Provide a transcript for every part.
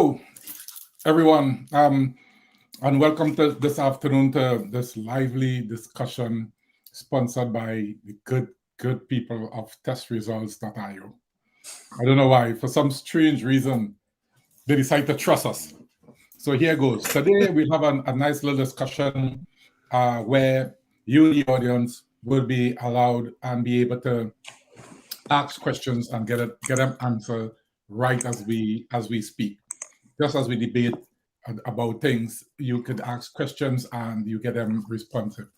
Hello, everyone, and welcome to this afternoon to this lively discussion sponsored by the good people of testresults.io. I don't know why, for some strange reason, they decide to trust us. So here goes. Today we have a nice little discussion where you, the audience, will be allowed and be able to ask questions and get them answered right as we speak. Just as we debate about things, you could ask questions and you get them responsive.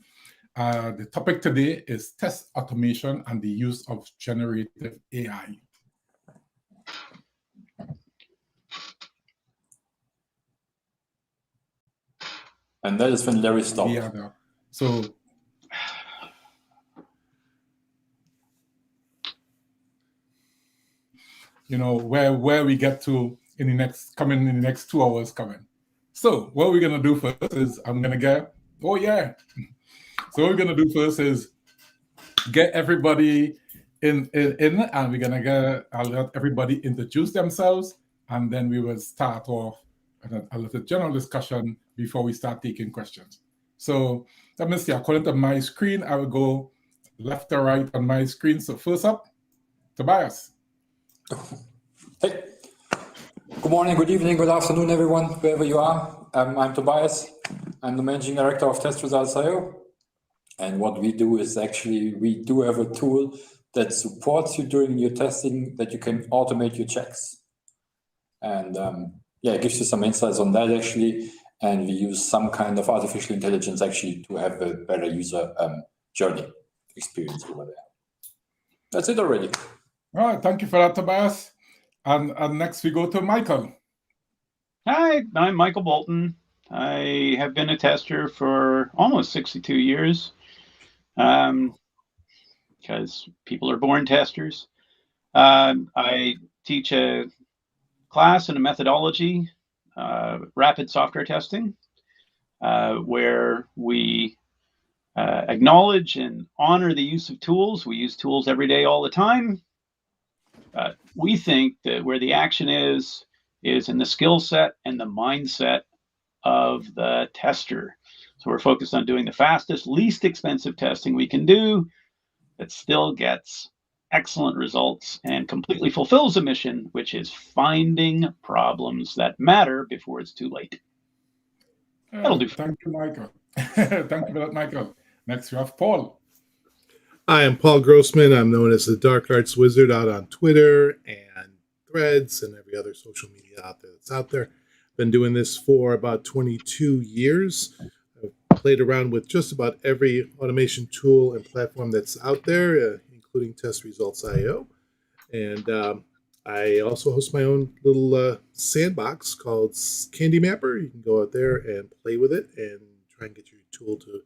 The topic today is test automation and the use of generative AI. And that is when Larry stopped. Yeah, so you know where we get to in the next 2 hours coming. So what we're gonna do first is So what we're gonna do first is get everybody in and we're gonna I'll let everybody introduce themselves, and then we will start off a little general discussion before we start taking questions. So let me see, according to my screen, I will go left to right on my screen. So first up, Tobias. Hey, good morning, good evening, good afternoon, everyone, wherever you are. I'm Tobias. I'm the managing director of testresults.io. And what we do is actually, we do have a tool that supports you during your testing, that you can automate your checks. And it gives you some insights on that actually. And we use some kind of artificial intelligence actually to have a better user journey experience over there. That's it already. All right, thank you for that, Tobias. And next we go to Michael. Hi, I'm Michael Bolton. I have been a tester for almost 62 years because people are born testers. I teach a class and a methodology, rapid software testing, where we acknowledge and honor the use of tools. We use tools every day, all the time. We think that where the action is in the skill set and the mindset of the tester. So we're focused on doing the fastest, least expensive testing we can do that still gets excellent results and completely fulfills the mission, which is finding problems that matter before it's too late. That'll do. Thank you, Michael. Thank you for that, Michael. Next, we have Paul. Hi, I'm Paul Grossmann. I'm known as the Dark Arts Wizard out on Twitter and Threads and every other social media that's out there. Been doing this for about 22 years. I've played around with just about every automation tool and platform that's out there, including testresults.io. And I also host my own little sandbox called Candy Mapper. You can go out there and play with it and try and get your tool to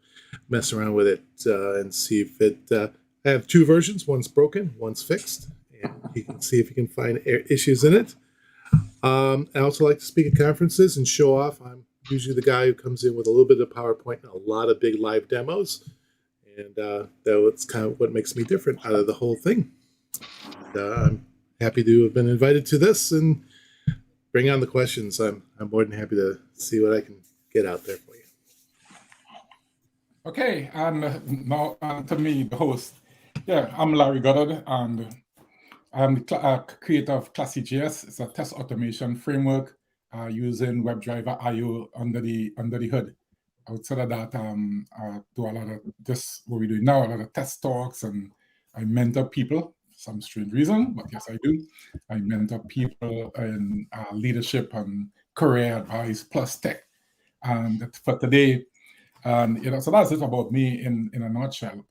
mess around with it and see if it... I have two versions. One's broken, one's fixed. And you can see if you can find issues in it. I also like to speak at conferences and show off. I'm usually the guy who comes in with a little bit of PowerPoint and a lot of big live demos. And that's kind of what makes me different out of the whole thing. And, I'm happy to have been invited to this and bring on the questions. I'm more than happy to see what I can get out there for you. Okay, and now to me, the host. Yeah, I'm Larry Goddard, and I'm the creator of klassi-js. It's a test automation framework using WebDriver IO under the hood. Outside of that, I do a lot of this, what we're doing now, a lot of test talks, and I mentor people for some strange reason, but yes, I do. I mentor people in leadership and career advice plus tech. And for today, so that's it about me in a nutshell.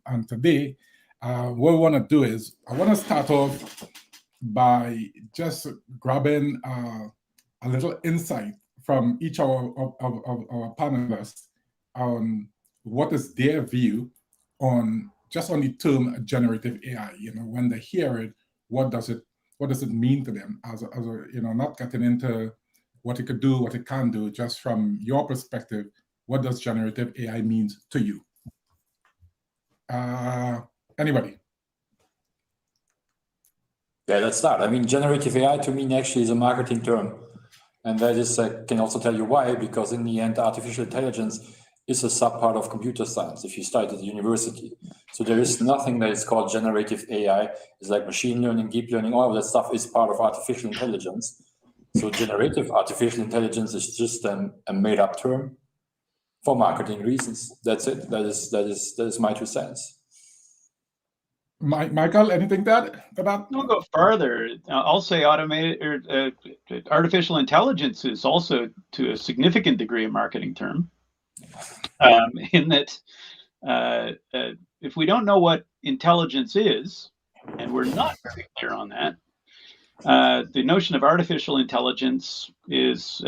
And today, what we want to do is I want to start off by just grabbing a little insight from each of our panelists on what is their view on the term generative AI. When they hear it, what does it mean to them? As a not getting into what it could do, what it can do, just from your perspective. What does generative AI mean to you? Anybody? Yeah, let's start. I mean, generative AI to me actually is a marketing term. And that is, I can also tell you why, because in the end, artificial intelligence is a subpart of computer science if you study at the university. So there is nothing that is called generative AI. It's like machine learning, deep learning, all of that stuff is part of artificial intelligence. So generative artificial intelligence is just a made-up term for marketing reasons. That's it. That is my 2 cents. Michael, anything to add about? I'll go further. I'll say artificial intelligence is also, to a significant degree, a marketing term. In that, if we don't know what intelligence is, and we're not very clear on that, the notion of artificial intelligence is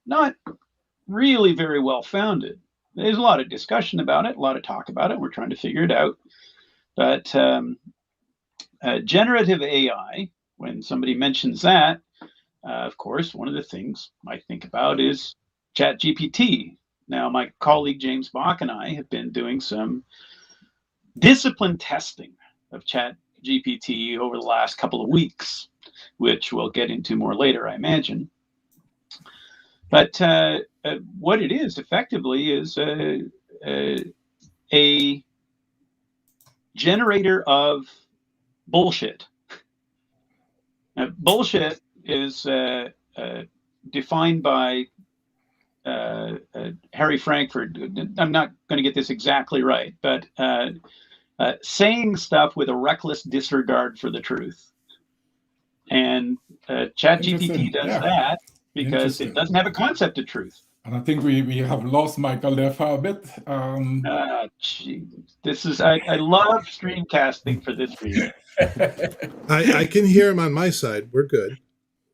not really very well founded. There's a lot of discussion about it, a lot of talk about it. We're trying to figure it out. But generative AI, when somebody mentions that, of course, one of the things I think about is ChatGPT. Now, my colleague James Bach and I have been doing some disciplined testing of ChatGPT over the last couple of weeks, which we'll get into more later, I imagine. But what it is effectively is a generator of bullshit. Now, bullshit is defined by Harry Frankfurt. I'm not going to get this exactly right, but saying stuff with a reckless disregard for the truth. And ChatGPT does that because it doesn't have a concept of truth. And I think we have lost Michael there for a bit. This is I love streamcasting for this reason. I can hear him on my side. We're good.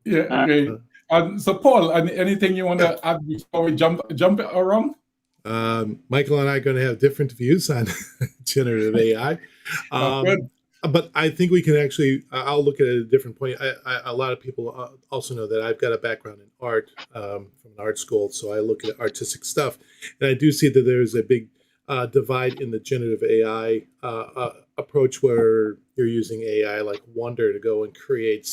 Yeah, great. So Paul, anything you want to add before we jump around? Michael and I are going to have different views on generative AI. But I think we can actually, I'll look at it at a different point. A lot of people also know that I've got a background in art from an art school, so I look at artistic stuff. And I do see that there's a big divide in the generative AI approach where you're using AI like Wonder to go and create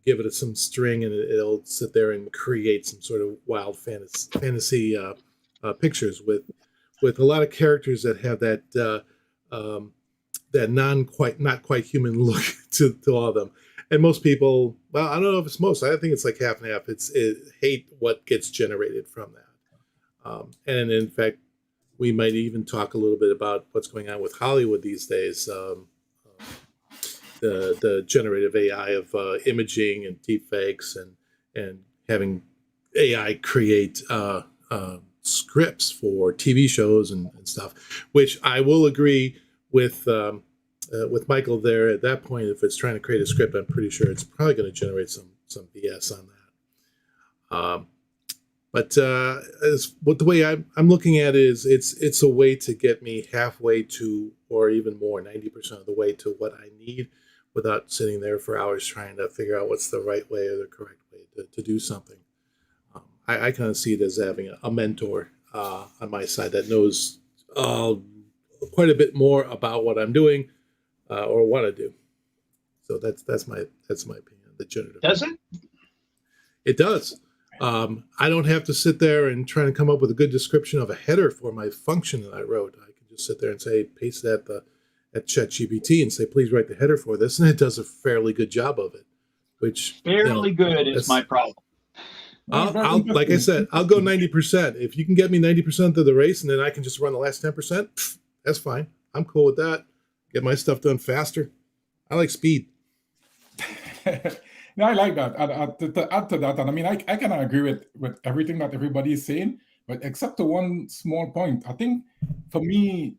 give it some string and it'll sit there and create some sort of wild fantasy pictures with a lot of characters that have that not quite human look to all of them. And most people, well, I don't know if it's most, I think it's like half and half. It hate what gets generated from that. And in fact, we might even talk a little bit about what's going on with Hollywood these days. The generative AI of imaging and deepfakes and having AI create scripts for TV shows and stuff, which I will agree with Michael there at that point. If it's trying to create a script, I'm pretty sure it's probably going to generate some BS on that. But the way I'm looking at it is it's a way to get me halfway to, or even more, 90% of the way to what I need, without sitting there for hours trying to figure out what's the right way or the correct way to do something. I kind of see it as having a mentor on my side that knows quite a bit more about what I'm doing or want to do. So that's my opinion. The generative. Does it? It does. I don't have to sit there and try to come up with a good description of a header for my function that I wrote. I can just sit there and say, paste it at ChatGPT and say, please write the header for this, and it does a fairly good job of it. Which fairly good is my problem. I'll like I said, I'll go 90%. If you can get me 90% of the race, and then I can just run the last 10%, that's fine. I'm cool with that. Get my stuff done faster. I like speed. No, I like that. To add to that, and I mean, I can agree with everything that everybody is saying, but except to one small point. I think for me,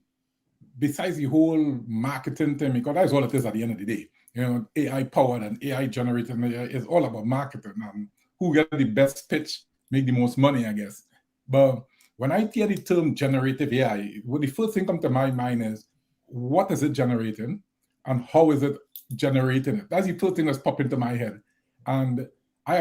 besides the whole marketing thing, because that's all it is at the end of the day. You know, AI powered and AI generated is all about marketing and who get the best pitch, make the most money, I guess. But when I hear the term generative AI, what the first thing comes to my mind is, what is it generating and how is it generating it? That's the first thing that's popped into my head. And I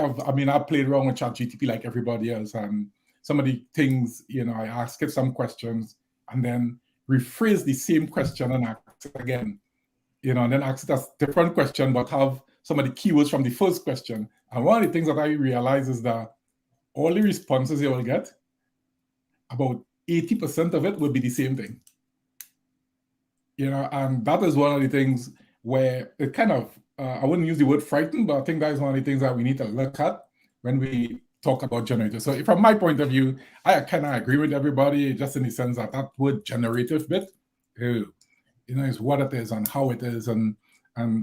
played around with ChatGPT like everybody else, and some of the things, I ask it some questions and then rephrase the same question and ask it again, and then ask it a different question, but have some of the keywords from the first question. And one of the things that I realize is that all the responses you will get, about 80% of it will be the same thing. And that is one of the things where it kind of, I wouldn't use the word frightened, but I think that is one of the things that we need to look at when we talk about generative. So from my point of view, I kind of agree with everybody, just in the sense that that word generative bit, is what it is and how it is. And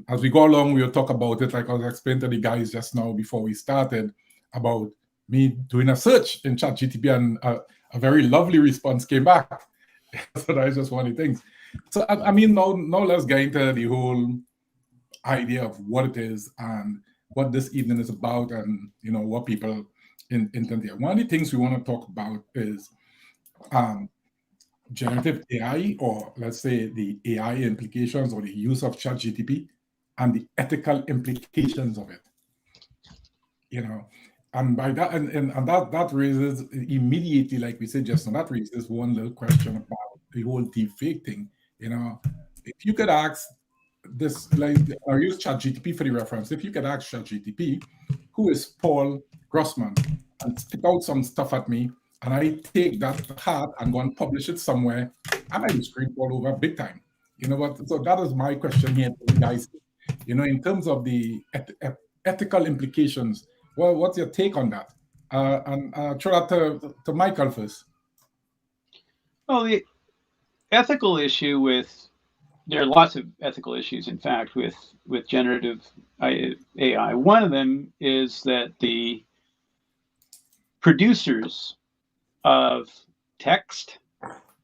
as we go along, we'll talk about it, like I was explaining to the guys just now before we started, about me doing a search in ChatGPT, and a very lovely response came back. So that's just one of the things. So I mean, now let's get into the whole idea of what it is and what this evening is about, and what people intend here. One of the things we want to talk about is generative AI, or let's say the AI implications or the use of ChatGPT and the ethical implications of it. And by that, and that raises immediately, like we said just now, that raises one little question about the whole deepfake thing. If you could ask this, like, I use ChatGPT for the reference. If you could ask ChatGPT, who is Paul Grossmann, and spit out some stuff at me, and I take that to heart and go and publish it somewhere, I might be screwed all over big time. So that is my question here to you guys. In terms of the ethical implications, well, what's your take on that? And throw that to Michael first. Well, the ethical issue there are lots of ethical issues, in fact, with generative AI. One of them is that the producers of text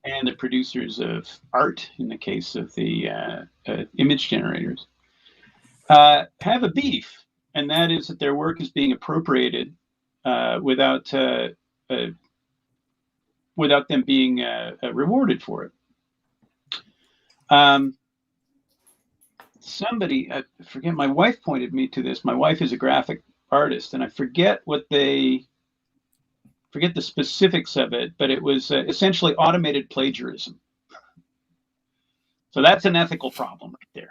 and the producers of art, in the case of the image generators, have a beef, and that is that their work is being appropriated without them being rewarded for it. Somebody, I forget, my wife pointed me to this. My wife is a graphic artist, and I forget the specifics of it, but it was essentially automated plagiarism. So that's an ethical problem right there.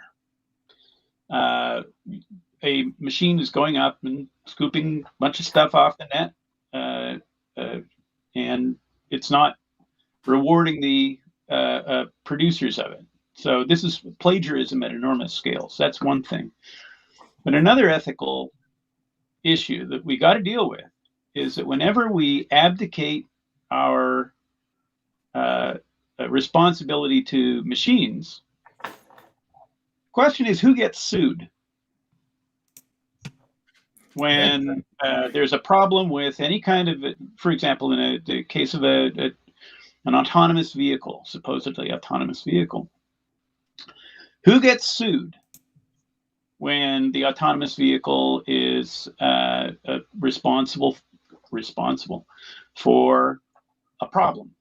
A machine is going up and scooping a bunch of stuff off the net, and it's not rewarding the producers of it. So this is plagiarism at enormous scales. That's one thing. But another ethical issue that we got to deal with is that whenever we abdicate our responsibility to machines, the question is, who gets sued? When there's a problem with any kind of, for example, in the case of an autonomous vehicle, supposedly autonomous vehicle, who gets sued when the autonomous vehicle is responsible for a problem?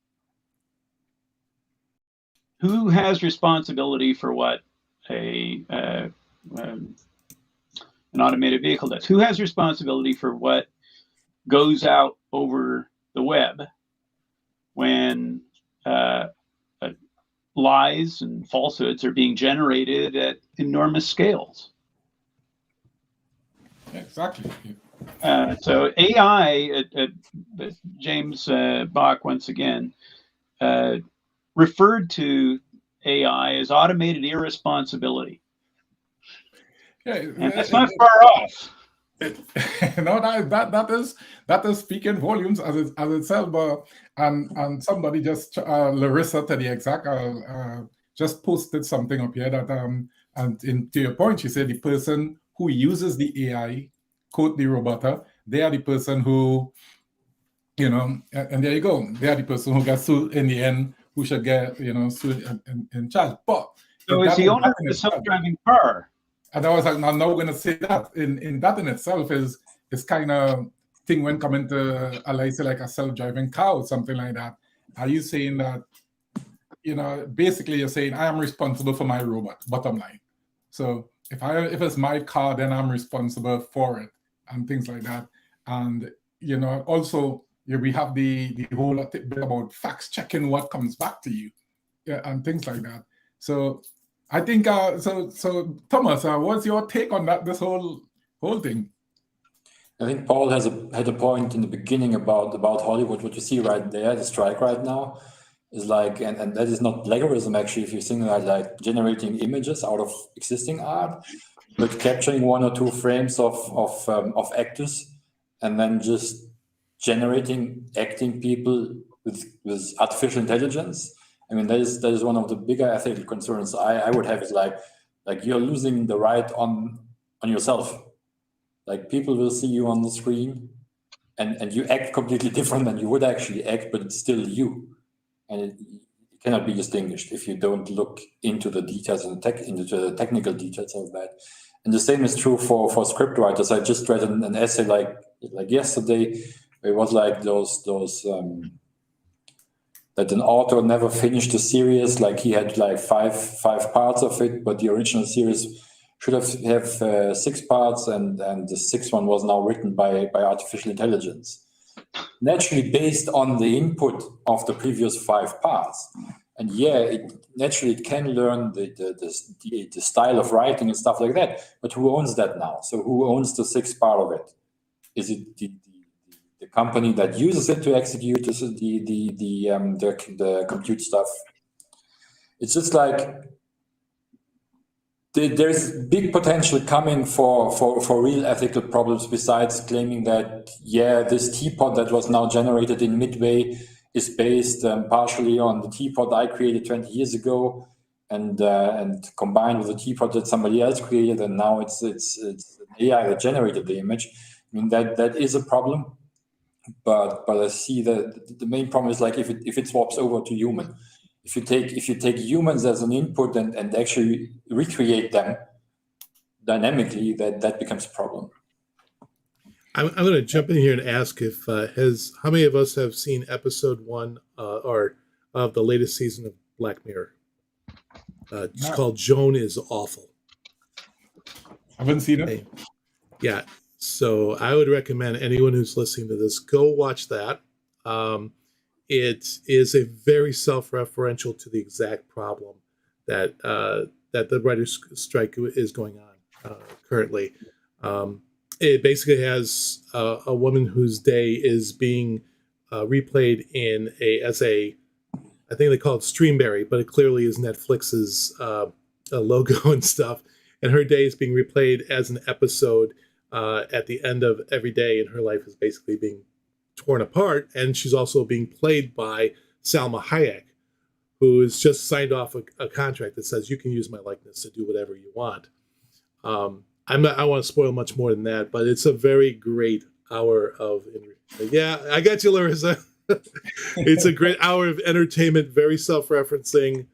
Who has responsibility for what an automated vehicle does? Who has responsibility for what goes out over the web when lies and falsehoods are being generated at enormous scales? Exactly. So AI, James Bach once again referred to AI as automated irresponsibility. Yeah, and that's not far off. No, that is speaking volumes as itself. But and somebody just Larissa to the exact just posted something up here that and to your point, she said the person who uses the AI, quote the robot, they are the person who, and there you go, they are the person who gets sued in the end, who should get sued in charge. But so is the owner of the self-driving car. And I was like, I'm not going to say that. In that in itself is kind of thing when coming to like a self-driving car or something like that. Are you saying that, basically you're saying I am responsible for my robot, bottom line. So if it's my car, then I'm responsible for it and things like that. And, also we have the whole bit about facts checking what comes back to you, and things like that. So I think so Thomas, what's your take on that? This whole thing. I think Paul had a point in the beginning about Hollywood. What you see right there, the strike right now, is like, and that is not plagiarism actually. If you think like generating images out of existing art, but capturing 1 or 2 frames of actors, and then just generating acting people with artificial intelligence. I mean, that is one of the bigger ethical concerns I would have. Is like you're losing the right on yourself. Like, people will see you on the screen, and you act completely different than you would actually act, but it's still you, and it cannot be distinguished if you don't look into the details and into the technical details of that. And the same is true for script writers. I just read an essay like yesterday. It was like those that an author never finished a series. Like, he had like five parts of it, but the original series should have 6 parts, and the 6th one was now written by artificial intelligence, naturally based on the input of the previous 5 parts. And yeah, it can learn the style of writing and stuff like that. But who owns that now? So who owns the 6th part of it? Is it the company that uses it to execute the compute stuff? It's just like, there's big potential coming for real ethical problems, besides claiming that, yeah, this teapot that was now generated in Midway is based partially on the teapot I created 20 years ago, and combined with the teapot that somebody else created, and now it's an AI that generated the image. I mean, that is a problem, but I see that the main problem is like if it swaps over to human. If you take humans as an input and actually recreate them dynamically, that becomes a problem. I'm going to jump in here and ask if how many of us have seen episode 1 or of the latest season of Black Mirror? It's called Joan is Awful. I haven't seen it. Okay. Yeah, so I would recommend anyone who's listening to this, go watch that. It is a very self-referential to the exact problem that the writers' strike is going on currently. It basically has a woman whose day is being replayed as a I think they call it Streamberry, but it clearly is Netflix's logo and stuff. And her day is being replayed as an episode at the end of every day, and her life is basically being torn apart. And she's also being played by Salma Hayek, who has just signed off a contract that says you can use my likeness to do whatever you want. I don't want to spoil much more than that, but it's a very great hour of yeah, I got you, Larissa. It's a great hour of entertainment, very self-referencing.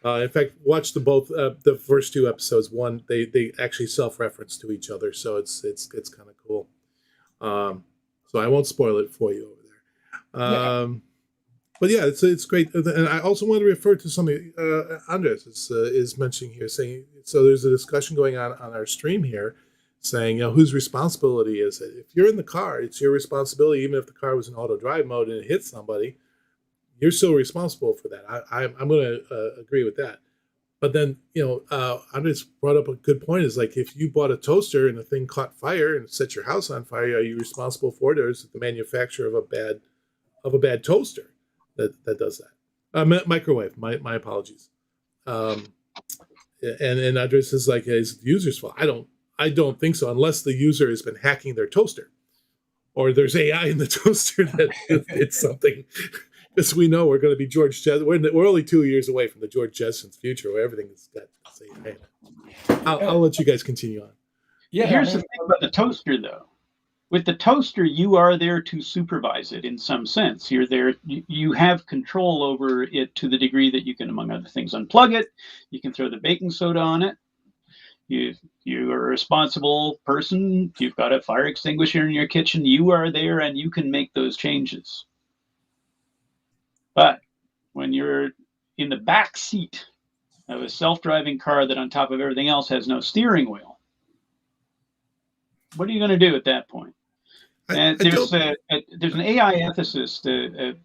In fact, watch the first 2 episodes. One, they actually self-reference to each other, so it's kind of cool. So I won't spoil it for you over there. But yeah, it's great. And I also want to refer to something Andres is mentioning here, saying, so there's a discussion going on our stream here, saying, whose responsibility is it? If you're in the car, it's your responsibility. Even if the car was in auto drive mode and it hits somebody, you're still responsible for that. I'm going to agree with that. But then, Andres brought up a good point. Is like, if you bought a toaster and the thing caught fire and set your house on fire, are you responsible for it, or is it the manufacturer of a bad toaster that does that? Microwave. My apologies. And Andres is like, is it the user's fault? I don't think so, unless the user has been hacking their toaster, or there's AI in the toaster that it's something. Because we know we're going to be George Jetson. We're only 2 years away from the George Jetson's future, where everything is got the same hand. I'll let you guys continue on. Yeah, here's the thing about the toaster, though. With the toaster, you are there to supervise it in some sense. You're there. You have control over it to the degree that you can, among other things, unplug it. You can throw the baking soda on it. You are a responsible person. You've got a fire extinguisher in your kitchen. You are there, and you can make those changes. But when you're in the back seat of a self-driving car that on top of everything else has no steering wheel, what are you going to do at that point? And there's an AI ethicist, a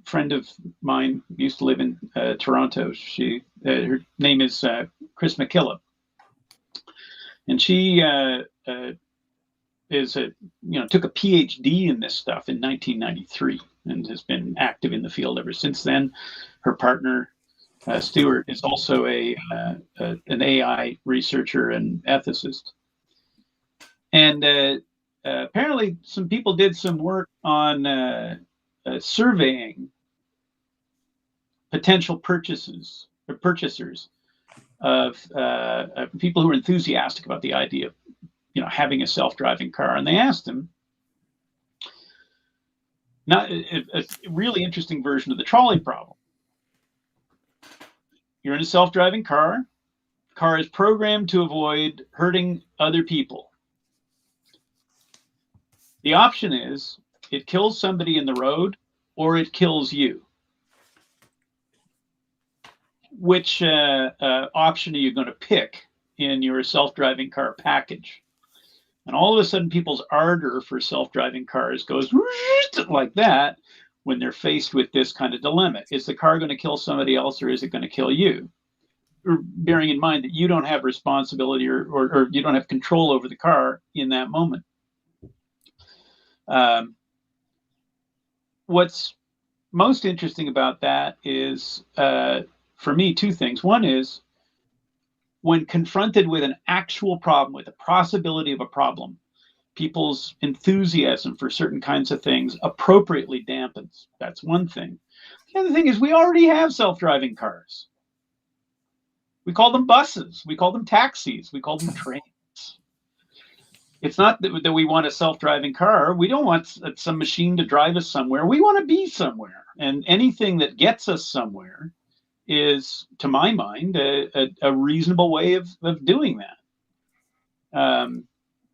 friend of mine used to live in Toronto. Her name is Chris McKillop, and she took a PhD in this stuff in 1993 and has been active in the field ever since then. Her partner Stuart is also an AI researcher and ethicist, and apparently some people did some work on surveying potential purchasers of people who are enthusiastic about the idea of having a self-driving car, and they asked them a really interesting version of the trolley problem. You're in a self-driving car. The car is programmed to avoid hurting other people. The option is it kills somebody in the road or it kills you. Which option are you going to pick in your self-driving car package? And all of a sudden, people's ardor for self-driving cars goes like that when they're faced with this kind of dilemma. Is the car going to kill somebody else, or is it going to kill you? Or bearing in mind that you don't have responsibility or you don't have control over the car in that moment. What's most interesting about that is, for me, two things. One is, when confronted with an actual problem, with the possibility of a problem, people's enthusiasm for certain kinds of things appropriately dampens. That's one thing. The other thing is, we already have self-driving cars. We call them buses. We call them taxis. We call them trains. It's not that we want a self-driving car. We don't want some machine to drive us somewhere. We want to be somewhere. And anything that gets us somewhere is, to my mind, a reasonable way of doing that.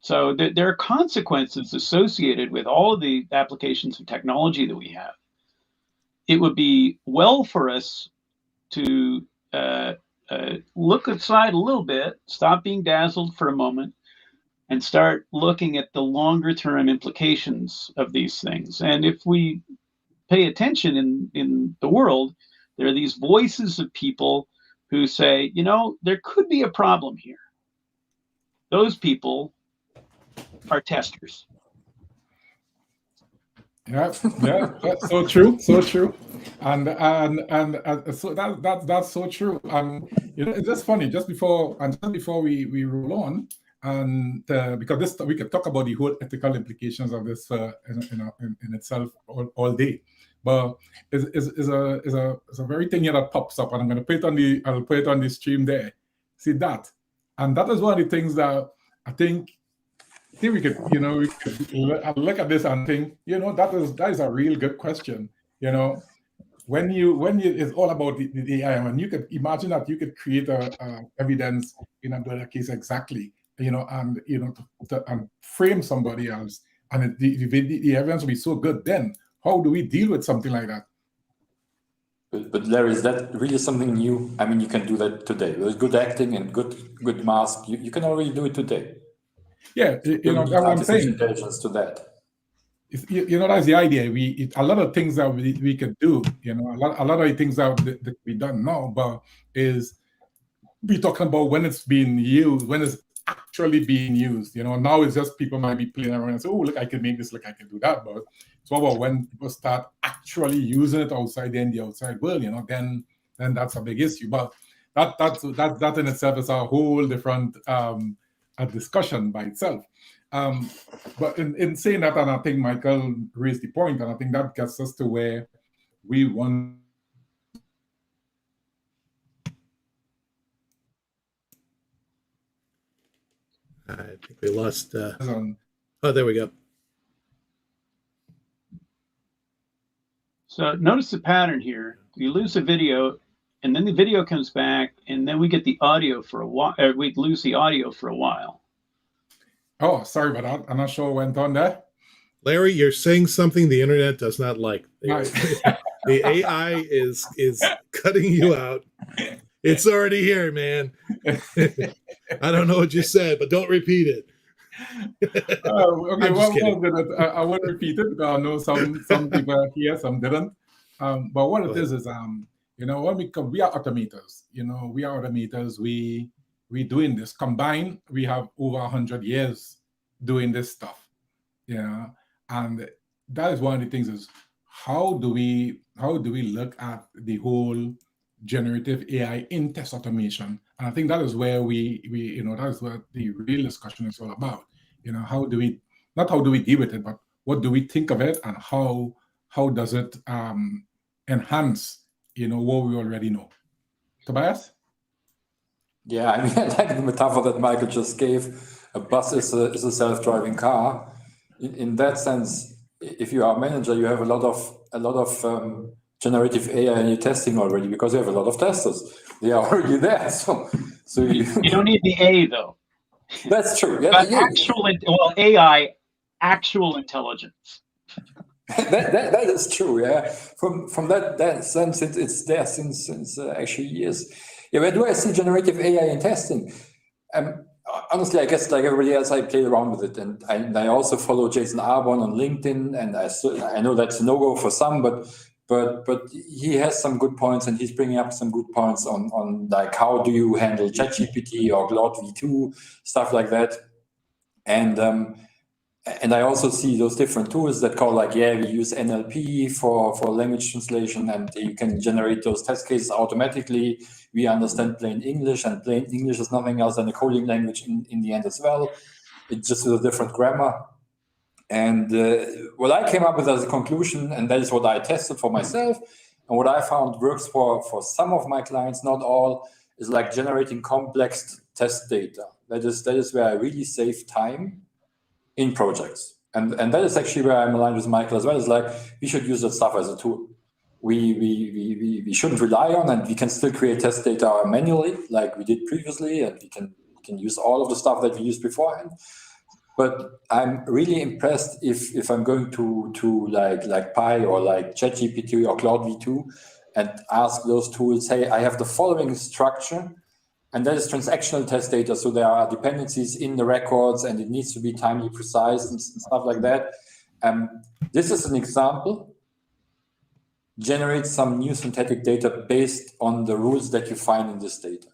So there are consequences associated with all of the applications of technology that we have. It would be well for us to look aside a little bit, stop being dazzled for a moment, and start looking at the longer term implications of these things. And if we pay attention in the world, there are these voices of people who say, there could be a problem here. Those people are testers. Yeah, that's so true, and so that's so true. It's just funny. Just before we roll on, and because we could talk about the whole ethical implications of this in itself all day. But is a very thing here that pops up, and I'm going to put it on the stream there. See that, and that is one of the things that I think we could look at this and think that is a real good question. When it's all about the AI, and you could imagine that you could create a evidence in a case exactly, and frame somebody else, and the evidence will be so good. Then how do we deal with something like that? But Larry, is that really something new? I mean, you can do that today. With good acting and good mask, you can already do it today. Yeah, that's what I'm saying. Intelligence to that. That's the idea. A lot of things that we could do. A lot of the things that could be done now, but is we talking about when it's being used, when it's actually being used. Now it's just people might be playing around and say, "Oh, look, I can make this. Look, I can do that." But it's about when people start actually using it outside in the outside world. Then that's a big issue. But that in itself is a whole different a discussion by itself. But in saying that, and I think Michael raised the point, and I think that gets us to where we want. I think we lost. Oh, there we go. So notice the pattern here. We lose the video, and then the video comes back, and then we get the audio for a while. We lose the audio for a while. Oh, sorry about that. I'm not sure what went on there. Larry, you're saying something the internet does not like. The AI is cutting you out. It's already here, man. I don't know what you said, but don't repeat it. Okay, I won't repeat it because I know some people here, some didn't. But what it is when we are automators, we doing this. Combined, we have over 100 years doing this stuff. And that is one of the things is how do we look at the whole generative AI in test automation? And I think that is where we that is what the real discussion is all about. How do we deal with it, but what do we think of it, and how does it enhance what we already know? Tobias? Yeah, I mean, I like the metaphor that Michael just gave. A bus is a self-driving car. In that sense, if you are a manager, you have a lot of generative AI in your testing already, because you have a lot of testers. They are already there. So you don't need the A though. That's true. Yeah, but AI, actual intelligence. that is true. Yeah, from that sense, it's there since actually years. Yeah, where do I see generative AI in testing? Honestly, I guess like everybody else, I play around with it, and I also follow Jason Arbon on LinkedIn, and I know that's a no-go for some, but he has some good points, and he's bringing up some good points on like how do you handle ChatGPT or Claude V2, stuff like that, and I also see those different tools that call we use NLP for language translation, and you can generate those test cases automatically. We understand plain English, and plain English is nothing else than a coding language in the end as well. It's just with a different grammar. And what I came up with as a conclusion, and that is what I tested for myself, and what I found works for some of my clients, not all, is like generating complex test data. That is where I really save time in projects. And that is actually where I'm aligned with Michael as well. It's like we should use that stuff as a tool. We shouldn't rely on, and we can still create test data manually like we did previously, and we can use all of the stuff that we used beforehand. But I'm really impressed if I'm going to like Pi or like ChatGPT or Claude V2 and ask those tools, hey, I have the following structure, and that is transactional test data. So there are dependencies in the records, and it needs to be timely precise and stuff like that. This is an example. Generate some new synthetic data based on the rules that you find in this data.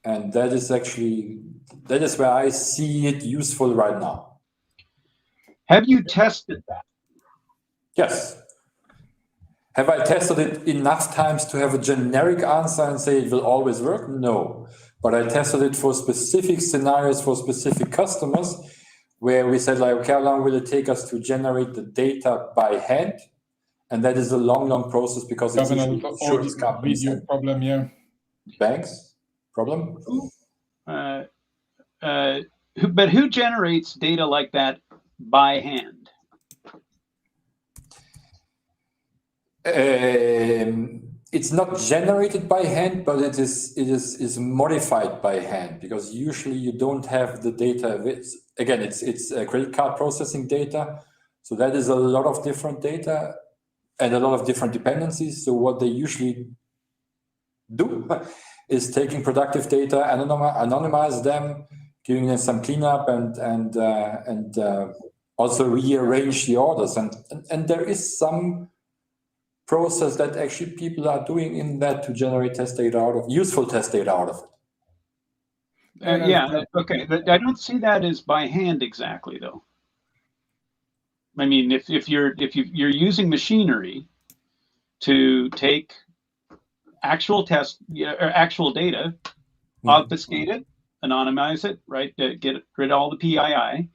And that is where I see it useful right now. Have you tested that? Yes. Have I tested it enough times to have a generic answer and say it will always work? No. But I tested it for specific scenarios for specific customers where we said, okay, how long will it take us to generate the data by hand? And that is a long process because it's usually insurance companies and problem, yeah. Banks. Problem? But who generates data like that by hand? It's not generated by hand, but it is modified by hand, because usually you don't have the data. Again, it's credit card processing data, so that is a lot of different data and a lot of different dependencies. So what they usually do is taking productive data, anonymize them, giving them some cleanup, and also rearrange the orders. And there is some process that actually people are doing in that to generate useful test data out of it. Yeah, okay, but I don't see that as by hand exactly, though. I mean, if you're using machinery to take actual actual data, obfuscate it, anonymize it, right? Get rid of all the PII.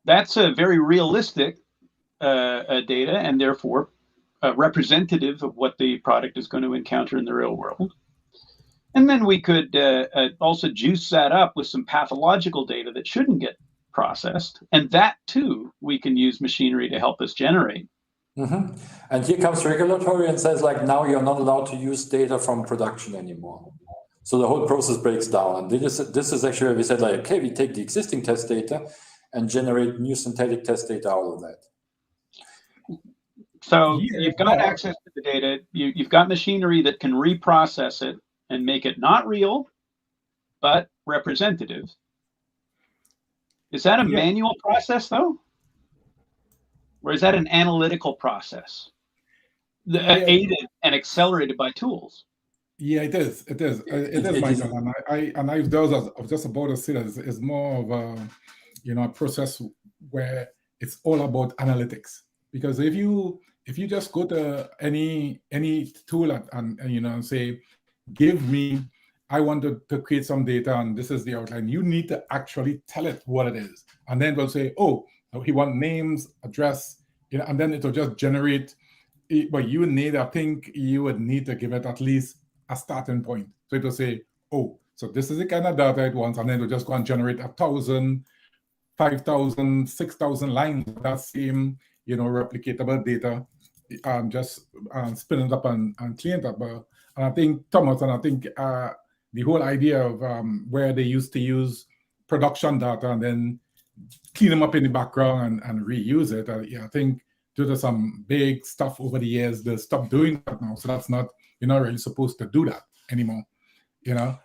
That's a very realistic data, and therefore representative of what the product is going to encounter in the real world. And then we could also juice that up with some pathological data that shouldn't get processed, and that too we can use machinery to help us generate. Mm-hmm. And here comes regulatory and says, now you're not allowed to use data from production anymore. So the whole process breaks down. And this is actually where we said, okay, we take the existing test data and generate new synthetic test data out of that. So you've got access to the data, you've got machinery that can reprocess it and make it not real, but representative. Is that a manual process, though? Or is that an analytical process? aided and accelerated by tools. Yeah, it is. It is. It is, Michael. And I was just about to say that it's more of a, a process where it's all about analytics. Because if you just go to any tool and say, give me, I want to create some data and this is the outline, you need to actually tell it what it is. And then we'll say, oh, he wants names, address, and then it'll just generate. But you would need to give it at least a starting point. So it will say, oh, so this is the kind of data it wants, and then it'll just go and generate 1,000, 5,000, 6,000 lines of that same, replicatable data, just spin it up and clean it up. And I think, Thomas, the whole idea of where they used to use production data and then clean them up in the background and reuse it, I think due to some big stuff over the years, they stopped doing that now. So that's not, you're not really supposed to do that anymore, So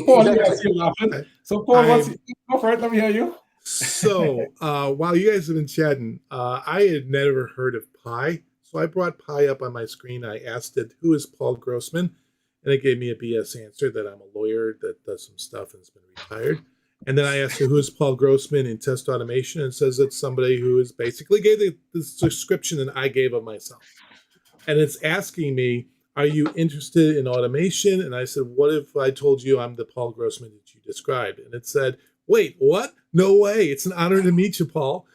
Paul, yes, you're laughing. So Paul, go for it, let me hear you. So while you guys have been chatting, I had never heard of Pi. So I brought Pi up on my screen. I asked it, who is Paul Grossmann? And it gave me a BS answer that I'm a lawyer that does some stuff and has been retired. And then I asked her, who is Paul Grossmann in test automation? And it says it's somebody who is basically gave the description that I gave of myself. And it's asking me, are you interested in automation? And I said, what if I told you I'm the Paul Grossmann that you described? And it said, wait, what? No way. It's an honor to meet you, Paul.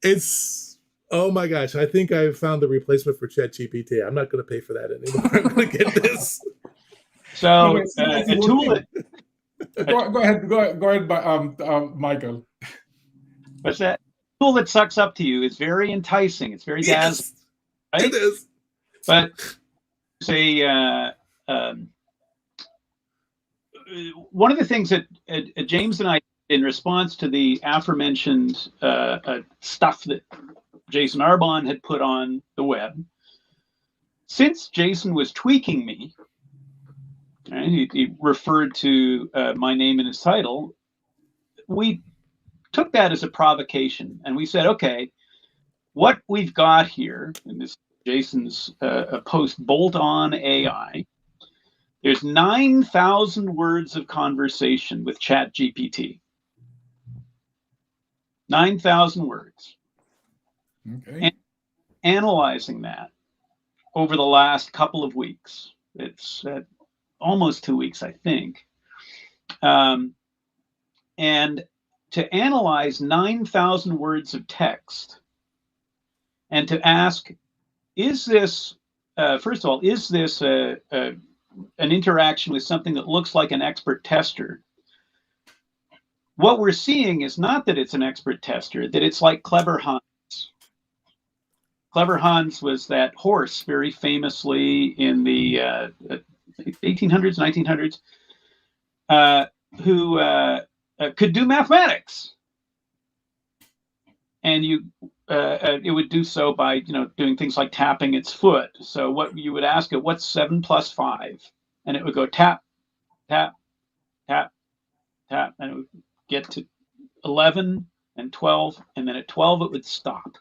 It's, oh my gosh, I think I found the replacement for ChatGPT. I'm not going to pay for that anymore. I'm going to get this. So a tool that go ahead, Michael. What's that? A tool that sucks up to you is very enticing. It's very dazzling. Right? It is. But say one of the things that James and I, in response to the aforementioned stuff that Jason Arbon had put on the web, since Jason was tweaking me, and he referred to my name in his title, we took that as a provocation, and we said, okay, what we've got here in this Jason's post Bolt on AI, there's 9,000 words of conversation with ChatGPT. 9,000 words. Okay. And analyzing that over the last couple of weeks, it's almost 2 weeks, I think. And to analyze 9,000 words of text and to ask, is this, first of all, is this an interaction with something that looks like an expert tester? What we're seeing is not that it's an expert tester, that it's like Clever Hans. Clever Hans was that horse very famously in the 1800s, 1900s, who could do mathematics. And it would do so by doing things like tapping its foot. So what you would ask it, what's 7 plus 5? And it would go tap, tap, tap, tap, and it would get to 11 and 12, and then at 12 it would stop.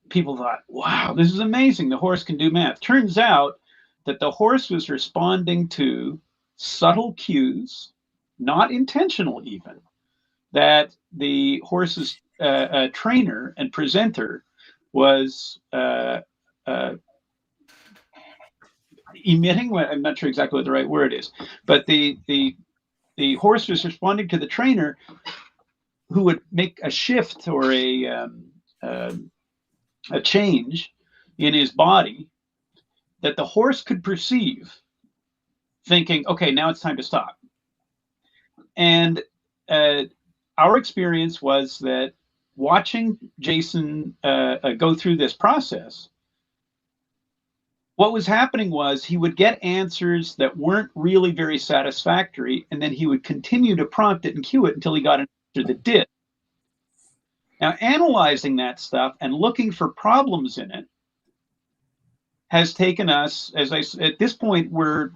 People thought, wow, this is amazing. The horse can do math. Turns out that the horse was responding to subtle cues, not intentional even, that the horse's trainer and presenter was emitting. I'm not sure exactly what the right word is, but the horse was responding to the trainer, who would make a shift or a change in his body that the horse could perceive, thinking, okay, now it's time to stop. And our experience was that watching Jason go through this process, what was happening was he would get answers that weren't really very satisfactory, and then he would continue to prompt it and cue it until he got an answer that did. Now, analyzing that stuff and looking for problems in it has taken us, at this point, we're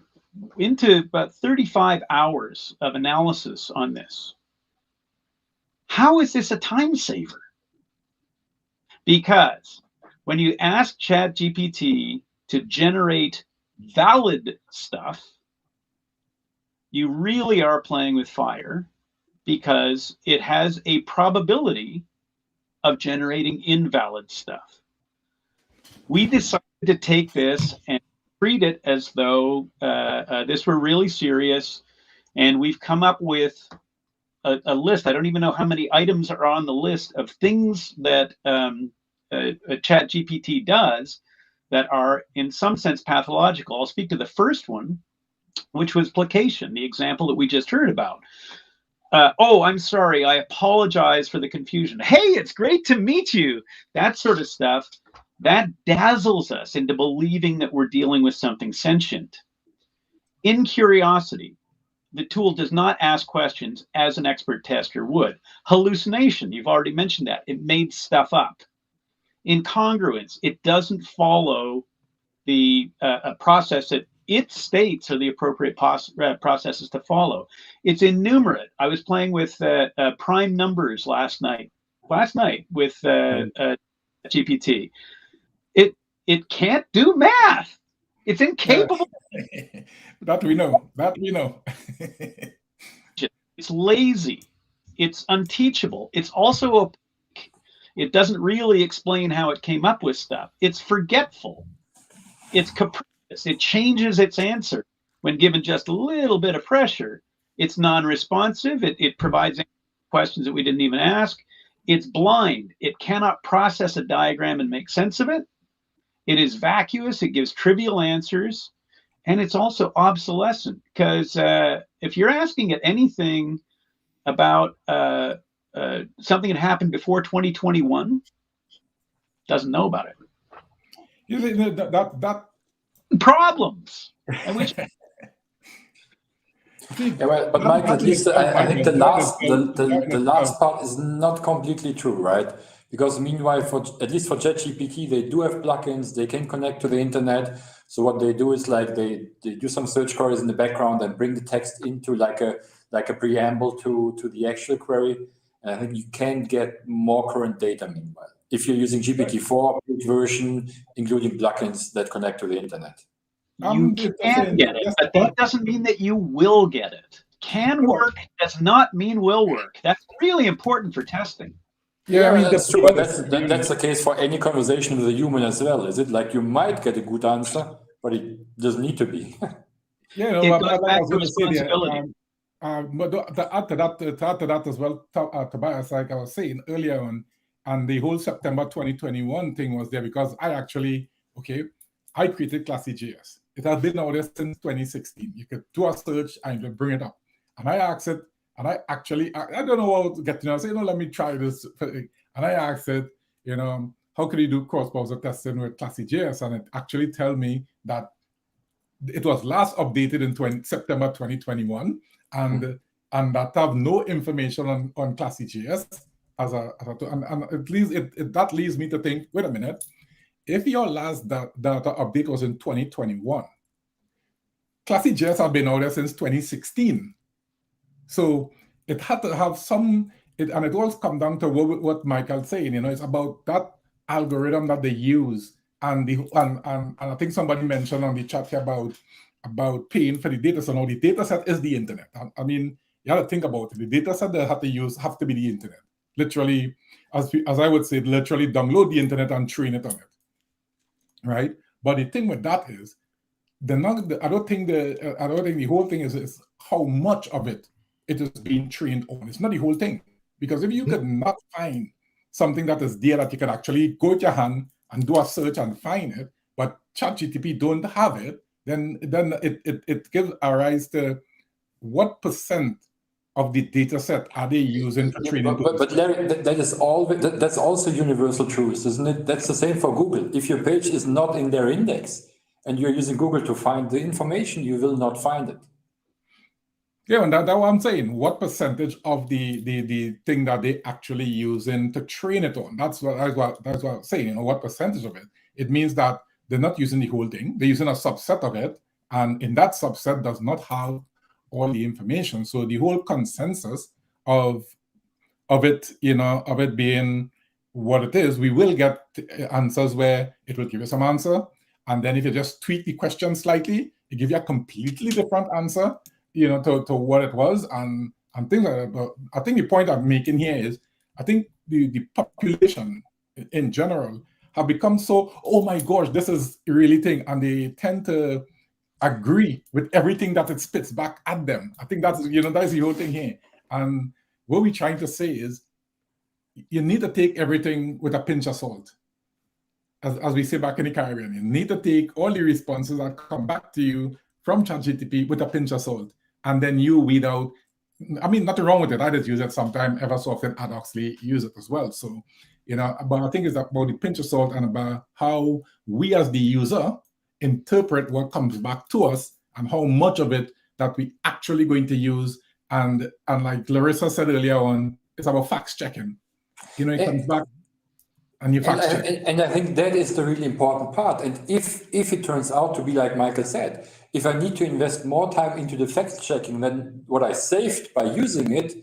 into about 35 hours of analysis on this. How is this a time saver? Because when you ask ChatGPT to generate valid stuff, you really are playing with fire, because it has a probability of generating invalid stuff. We decided to take this and treat it as though this were really serious, and we've come up with a list. I don't even know how many items are on the list of things that ChatGPT does that are in some sense pathological. I'll speak to the first one, which was placation, the example that we just heard about. Oh, I'm sorry, I apologize for the confusion. Hey, it's great to meet you. That sort of stuff, that dazzles us into believing that we're dealing with something sentient. In curiosity, the tool does not ask questions as an expert tester would. Hallucination, you've already mentioned that. It made stuff up. Incongruence, it doesn't follow the process that it states are the appropriate processes to follow. It's innumerate. I was playing with prime numbers last night with GPT. It can't do math. It's incapable. That we know. It's lazy. It's unteachable. It's also opaque. It doesn't really explain how it came up with stuff. It's forgetful. It's capricious. It changes its answer when given just a little bit of pressure. It's non-responsive. It provides questions that we didn't even ask. It's blind. It cannot process a diagram and make sense of it. It is vacuous. It gives trivial answers. And it's also obsolescent, because if you're asking it anything about something that happened before 2021, doesn't know about it. You see, that problems. And which but Michael, at least I think the last part is not completely true, right? Because meanwhile, at least for ChatGPT, they do have plugins. They can connect to the internet. So what they do is like they do some search queries in the background and bring the text into like a preamble to the actual query. And I think you can get more current data meanwhile if you're using GPT-4 version, including plugins that connect to the internet. You can get it, but that doesn't mean that you will get it. Can work does not mean will work. That's really important for testing. Yeah, I mean, that's true. But that's the case for any conversation with a human as well. Is it like you might get a good answer, but it doesn't need to be? Yeah, no, it but goes I back was to going to say responsibility. but to add to that as well, Tobias, like I was saying earlier on, and the whole September 2021 thing was there because I created klassi-js. It has been out there since 2016. You could do a search and you bring it up. And I asked it, and I don't know how to get to know. I say, let me try this. And I asked it, how could you do cross-browser testing with klassi-js? And it actually told me that it was last updated in September 2021, and that have no information on klassi-js and at least that leads me to think, wait a minute, if your last data update was in 2021, klassi-js have been out there since 2016. So it had to have and it always comes down to what Michael's saying, it's about that algorithm that they use. And I think somebody mentioned on the chat here about paying for the data set. Now the data set is the internet. I mean, you have to think about it. The data set they have to use have to be the internet. Literally, as I would say, literally download the internet and train it on it. Right? But the thing with that is, I don't think the whole thing is how much of it is being trained on. It's not the whole thing. Because if you could not find something that is there that you can actually go with your hand and do a search and find it, but ChatGPT don't have it, then it gives a rise to what percent of the data set are they using for training? But Larry, that's also universal truth, isn't it? That's the same for Google. If your page is not in their index and you're using Google to find the information, you will not find it. Yeah, and that's what I'm saying. What percentage of the thing that they actually using to train it on? That's what I'm saying. What percentage of it? It means that they're not using the whole thing. They're using a subset of it, and in that subset does not have all the information. So the whole consensus of it, of it being what it is, we will get answers where it will give you some answer. And then if you just tweak the question slightly, it gives you a completely different answer, to what it was and things like that. But I think the point I'm making here is, I think the population in general have become so, oh my gosh, this is a really thing. And they tend to agree with everything that it spits back at them. I think that's the whole thing here. And what we're trying to say is, you need to take everything with a pinch of salt. As we say back in the Caribbean, you need to take all the responses that come back to you from ChatGPT with a pinch of salt. And then you weed out, I mean, nothing wrong with it. I just use it sometimes, ever so often. Ad Huxley use it as well. So, but I think it's about the pinch of salt and about how we as the user interpret what comes back to us and how much of it that we actually going to use. And like Larissa said earlier on, it's about facts checking. It comes back and you fact check. And I think that is the really important part. And if it turns out to be like Michael said, if I need to invest more time into the fact checking than what I saved by using it,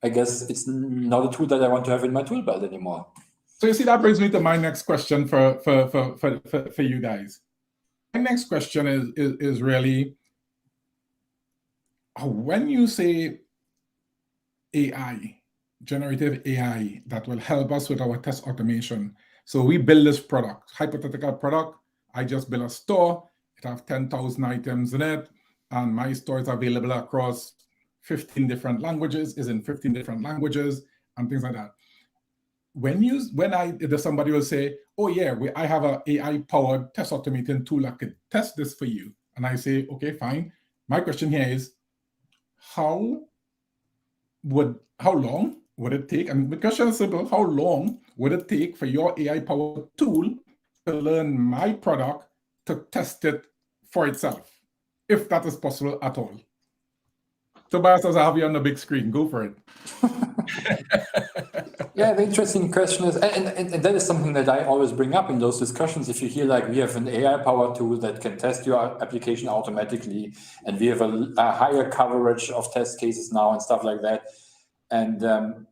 I guess it's not a tool that I want to have in my tool belt anymore. So you see, that brings me to my next question for you guys. My next question is really, when you say AI, generative AI that will help us with our test automation. So we build this product, hypothetical product. I just build a store. It has 10,000 items in it. And my store is available across 15 different languages, is in 15 different languages and things like that. Somebody will say, oh yeah, I have an AI-powered test automating tool that could test this for you. And I say, okay, fine. My question here is, how long would it take? And the question is simple: how long would it take for your AI-powered tool to learn my product to test it for itself, if that is possible at all? Tobias, as I have you on the big screen, go for it. Yeah, the interesting question is, and that is something that I always bring up in those discussions. If you hear like we have an AI-powered tool that can test your application automatically, and we have a higher coverage of test cases now and stuff like that, and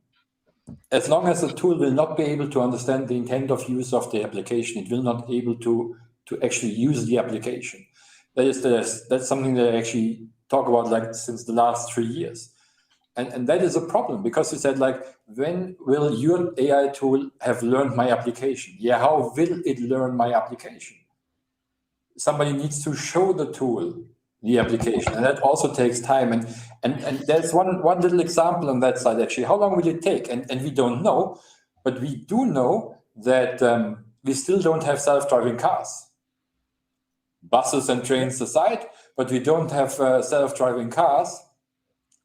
as long as the tool will not be able to understand the intent of use of the application, it will not be able to actually use the application. That's something that I actually talk about like since the last 3 years. And that is a problem, because you said like, when will your AI tool have learned my application? Yeah, how will it learn my application? Somebody needs to show the tool the application, and that also takes time. And there's one little example on that side actually. How long will it take? And we don't know, but we do know that we still don't have self-driving cars. Buses and trains aside, but we don't have self-driving cars.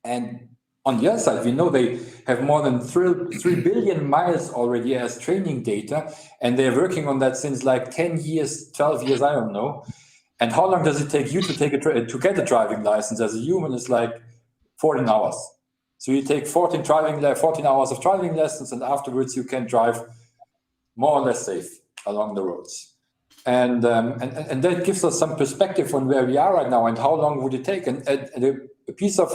And on the other side, we know they have more than 3 billion miles already as training data, and they're working on that since like 10 years, 12 years, I don't know. And how long does it take you to get a driving license as a human? Is like 14 hours. So you take 14 hours of driving lessons, and afterwards you can drive more or less safe along the roads. And that gives us some perspective on where we are right now and how long would it take. And a piece of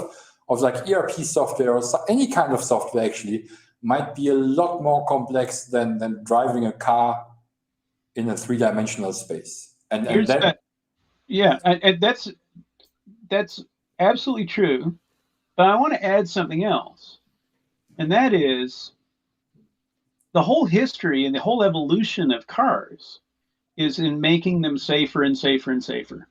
like ERP software or any kind of software actually might be a lot more complex than driving a car in a 3-dimensional space. And that's absolutely true. But I want to add something else, and that is the whole history and the whole evolution of cars is in making them safer and safer and safer.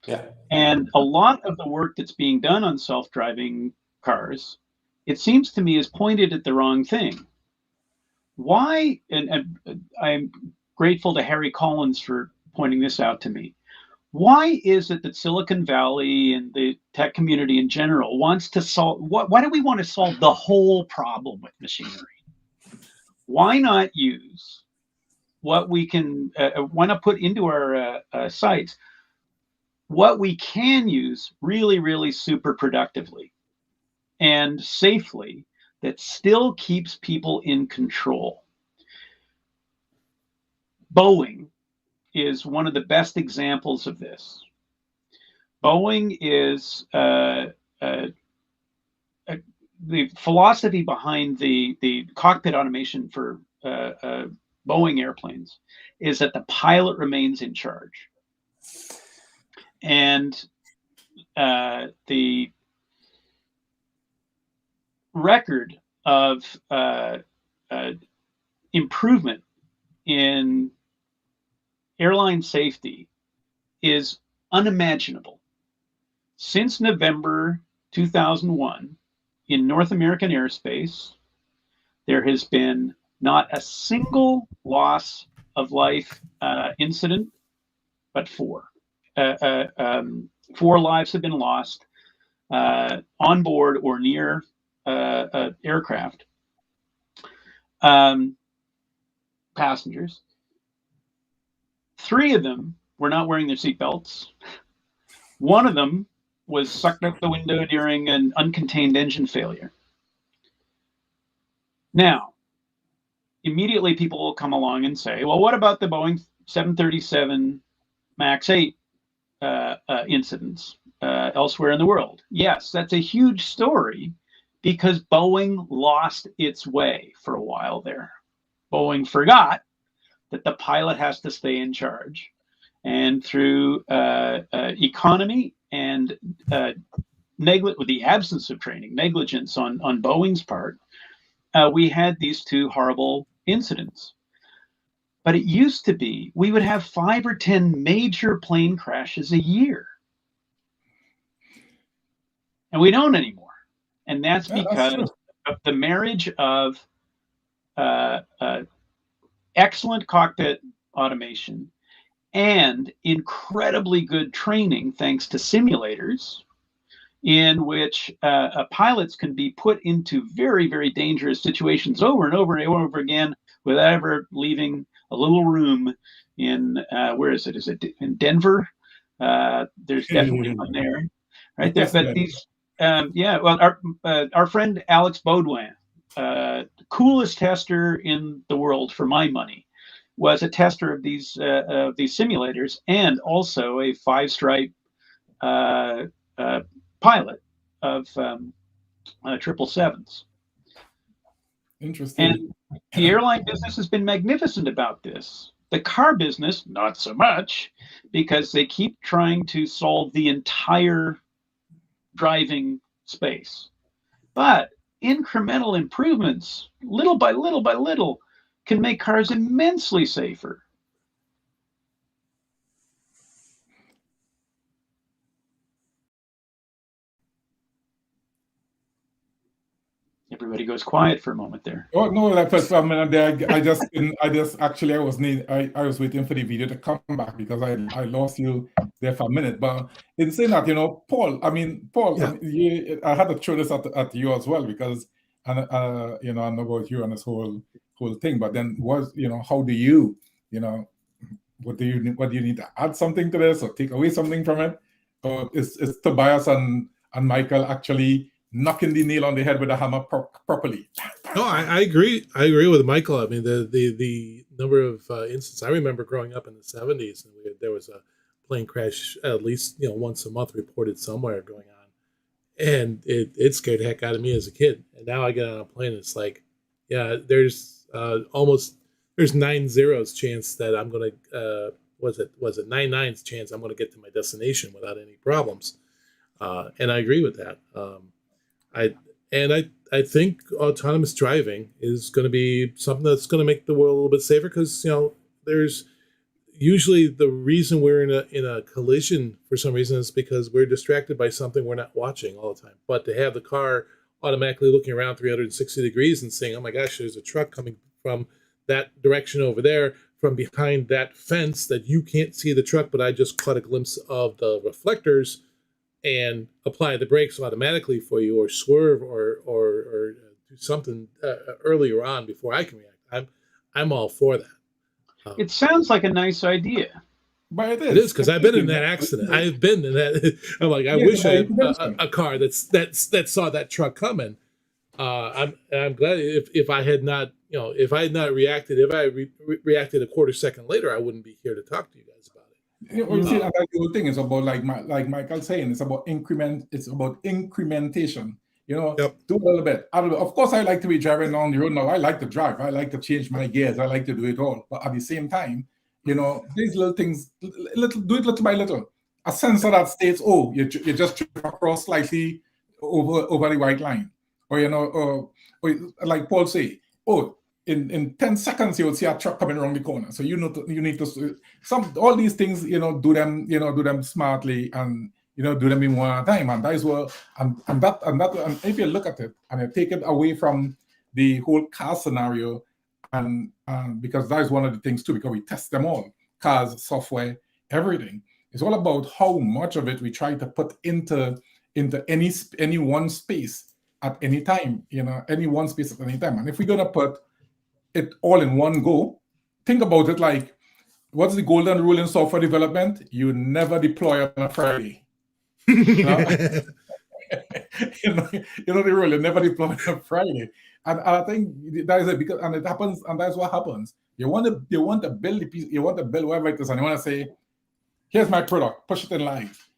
Yeah. And a lot of the work that's being done on self-driving cars, it seems to me, is pointed at the wrong thing. Why, and I'm grateful to Harry Collins for pointing this out to me. Why is it that Silicon Valley and the tech community in general wants to solve, why do we want to solve the whole problem with machinery? Why not use what we can, why not put into our sites what we can use really, really super productively and safely that still keeps people in control? Boeing is one of the best examples of this. Boeing is the philosophy behind the cockpit automation for Boeing airplanes is that the pilot remains in charge. And the record of improvement in airline safety is unimaginable. Since November 2001, in North American airspace, there has been not a single loss of life incident, but 4. 4 lives have been lost on board or near aircraft. Passengers. 3 of them were not wearing their seatbelts. 1 of them was sucked out the window during an uncontained engine failure. Now, immediately people will come along and say, well, what about the Boeing 737 MAX 8 incidents elsewhere in the world? Yes, that's a huge story because Boeing lost its way for a while there. Boeing forgot that the pilot has to stay in charge. And through economy and with the absence of training, negligence on Boeing's part, we had these 2 horrible incidents. But it used to be we would have 5 or 10 major plane crashes a year. And we don't anymore. And that's because of the marriage of excellent cockpit automation and incredibly good training, thanks to simulators, in which pilots can be put into very, very dangerous situations over and over and over again without ever leaving a little room in, where is it? Is it in Denver? There's definitely one there, right? There, but these, well, our friend Alex Baudouin, coolest tester in the world for my money, was a tester of these simulators and also a 5-stripe pilot of 777s. Interesting. And the airline business has been magnificent about this. The car business, not so much, because they keep trying to solve the entire driving space. But incremental improvements, little by little by little, can make cars immensely safer. Everybody goes quiet for a moment there. Oh no, like for a minute there, I was waiting for the video to come back because I lost you there for a minute. But in saying that, Paul, yeah. I had to throw this at you as well because I know about you and this whole thing. But then how do you, what do you need to add something to this or take away something from it? Or is Tobias and Michael actually knocking the nail on the head with a hammer properly? No, I agree. I agree with Michael. I mean, the number of instances I remember growing up in the 70s, and there was a plane crash at least once a month reported somewhere going on, and it scared the heck out of me as a kid. And now I get on a plane, and it's like, yeah, there's there's 9 zeros chance that I'm gonna was it 9 nines chance I'm gonna get to my destination without any problems, and I agree with that. I think autonomous driving is going to be something that's going to make the world a little bit safer because there's usually the reason we're in a collision for some reason is because we're distracted by something we're not watching all the time. But to have the car automatically looking around 360 degrees and saying, "Oh my gosh, there's a truck coming from that direction over there, from behind that fence that you can't see the truck, but I just caught a glimpse of the reflectors," and apply the brakes automatically for you, or swerve, or do something earlier on before I can react. I'm all for that. It sounds like a nice idea, but it is because I've been in that accident. I've been in that. I'm like, I wish I had a car that saw that truck coming. I'm glad if I had not reacted, if I reacted a quarter second later, I wouldn't be here to talk to you guys about it. You see, that the whole thing is about like Michael saying, it's about incrementation. Do a little bit. Of course, I like to be driving on the road now. I like to drive. I like to change my gears. I like to do it all. But at the same time, these little things, do it little by little. A sensor that states, oh, you just trip across slightly over the white line. Or, or like Paul say, oh, in 10 seconds, you'll see a truck coming around the corner. So you need to all these things, do them smartly and do them in one time. And that is what and if you look at it and you take it away from the whole car scenario, and because that is one of the things too, because we test them all, cars, software, everything. It's all about how much of it we try to put into any one space at any time, any one space at any time. And if we're gonna put it all in one go, think about it like, what's the golden rule in software development? You never deploy on a Friday. You know the rule, you never deploy on a Friday. And I think that is it, because and it happens, and that's what happens. You want to build the piece, you want to build whatever it is, and you want to say, here's my product, push it in live.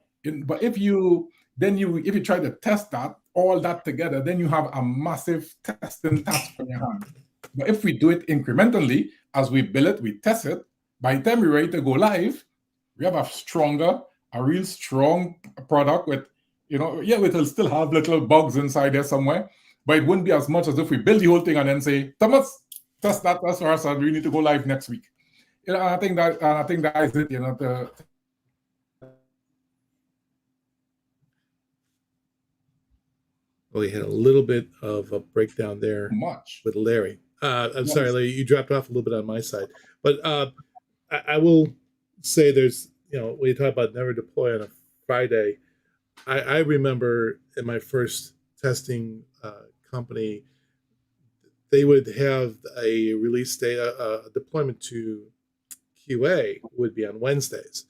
But if you try to test all that together, then you have a massive testing task on your hand. But if we do it incrementally, as we build it, we test it, by the time we're ready to go live, we have a real strong product with, it'll still have little bugs inside there somewhere, but it wouldn't be as much as if we build the whole thing and then say, Thomas, test that for us, and we need to go live next week. I think that is it, Well, we had a little bit of a breakdown there with Larry. I'm sorry, Larry, you dropped off a little bit on my side. But I will say there's, when you talk about never deploy on a Friday, I remember in my first testing company, they would have a release date, a deployment to QA would be on Wednesdays,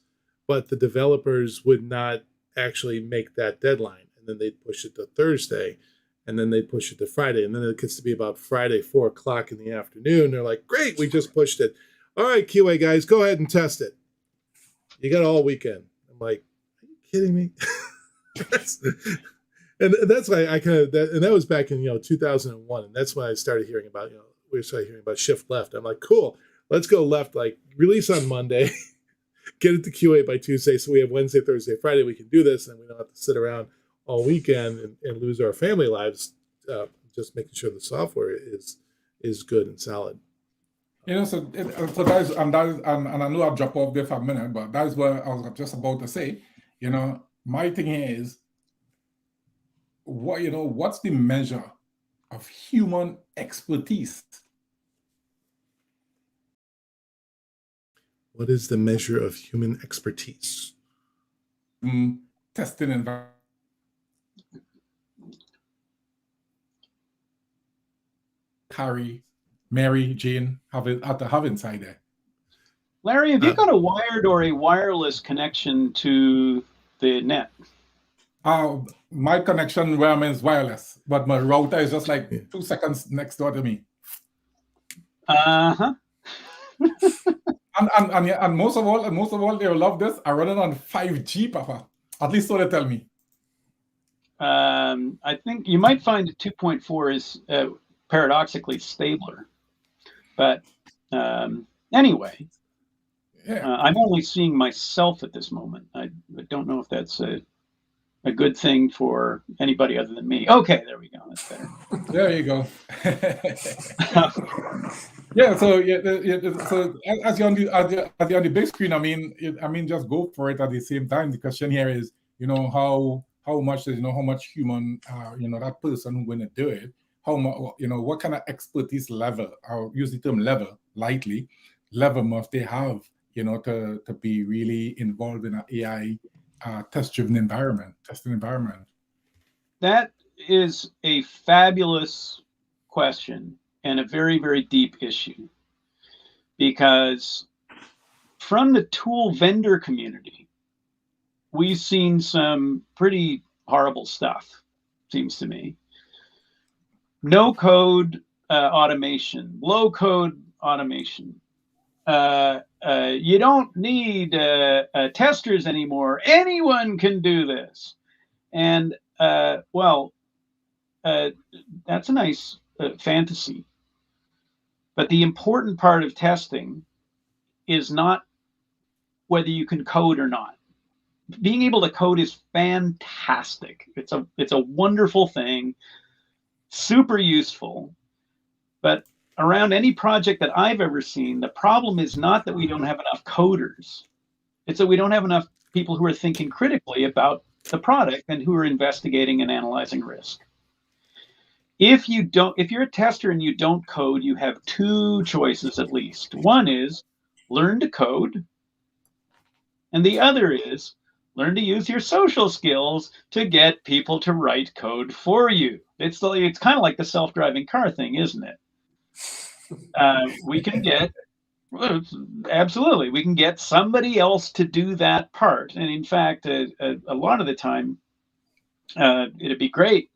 but the developers would not actually make that deadline. And then they'd push it to Thursday, and then they'd push it to Friday. And then it gets to be about Friday, 4 o'clock in the afternoon. They're like, great, we just pushed it. All right, QA guys, go ahead and test it. You got all weekend. I'm like, are you kidding me? And that's why that was back in 2001, and that's when I started hearing about we started hearing about shift left. I'm like, cool, let's go left, like release on Monday, get it to QA by Tuesday, so we have Wednesday, Thursday, Friday, we can do this, and we don't have to sit around all weekend and lose our family lives just making sure the software is good and solid. So that is, and I know I'll drop off there for a minute, but that is what I was just about to say. My thing is, what's the measure of human expertise? What is the measure of human expertise? Testing environment. Carrie, Mary, Jane have inside there. Larry, have you got a wired or a wireless connection to the net? My connection where I'm is wireless, but my router is just like 2 seconds next door to me. Uh-huh. and most of all, they will love this. I run it on 5G, Papa. At least so they tell me. I think you might find 2.4 is paradoxically stabler, but anyway, I'm only seeing myself at this moment. I don't know if that's a good thing for anybody other than me. Okay, there we go. That's better. There you go. So as you're on the big screen, I mean, just go for it at the same time. The question here is, how much human, that person who's going to do it. How much, what kind of expertise level? I'll use the term level lightly. Level must they have, to be really involved in an AI testing environment. That is a fabulous question and a very, very deep issue, because from the tool vendor community, we've seen some pretty horrible stuff, seems to me. No code automation, low code automation. You don't need testers anymore. Anyone can do this. And well, that's a nice fantasy. But the important part of testing is not whether you can code or not. Being able to code is fantastic. It's a wonderful thing, super useful. But around any project that I've ever seen, the problem is not that we don't have enough coders. It's that we don't have enough people who are thinking critically about the product and who are investigating and analyzing risk. If you're a tester and you don't code, you have two choices at least. One is learn to code, and the other is learn to use your social skills to get people to write code for you. It's kind of like the self-driving car thing, isn't it? We can get absolutely we can get somebody else to do that part, and in fact, a lot of the time, it'd be great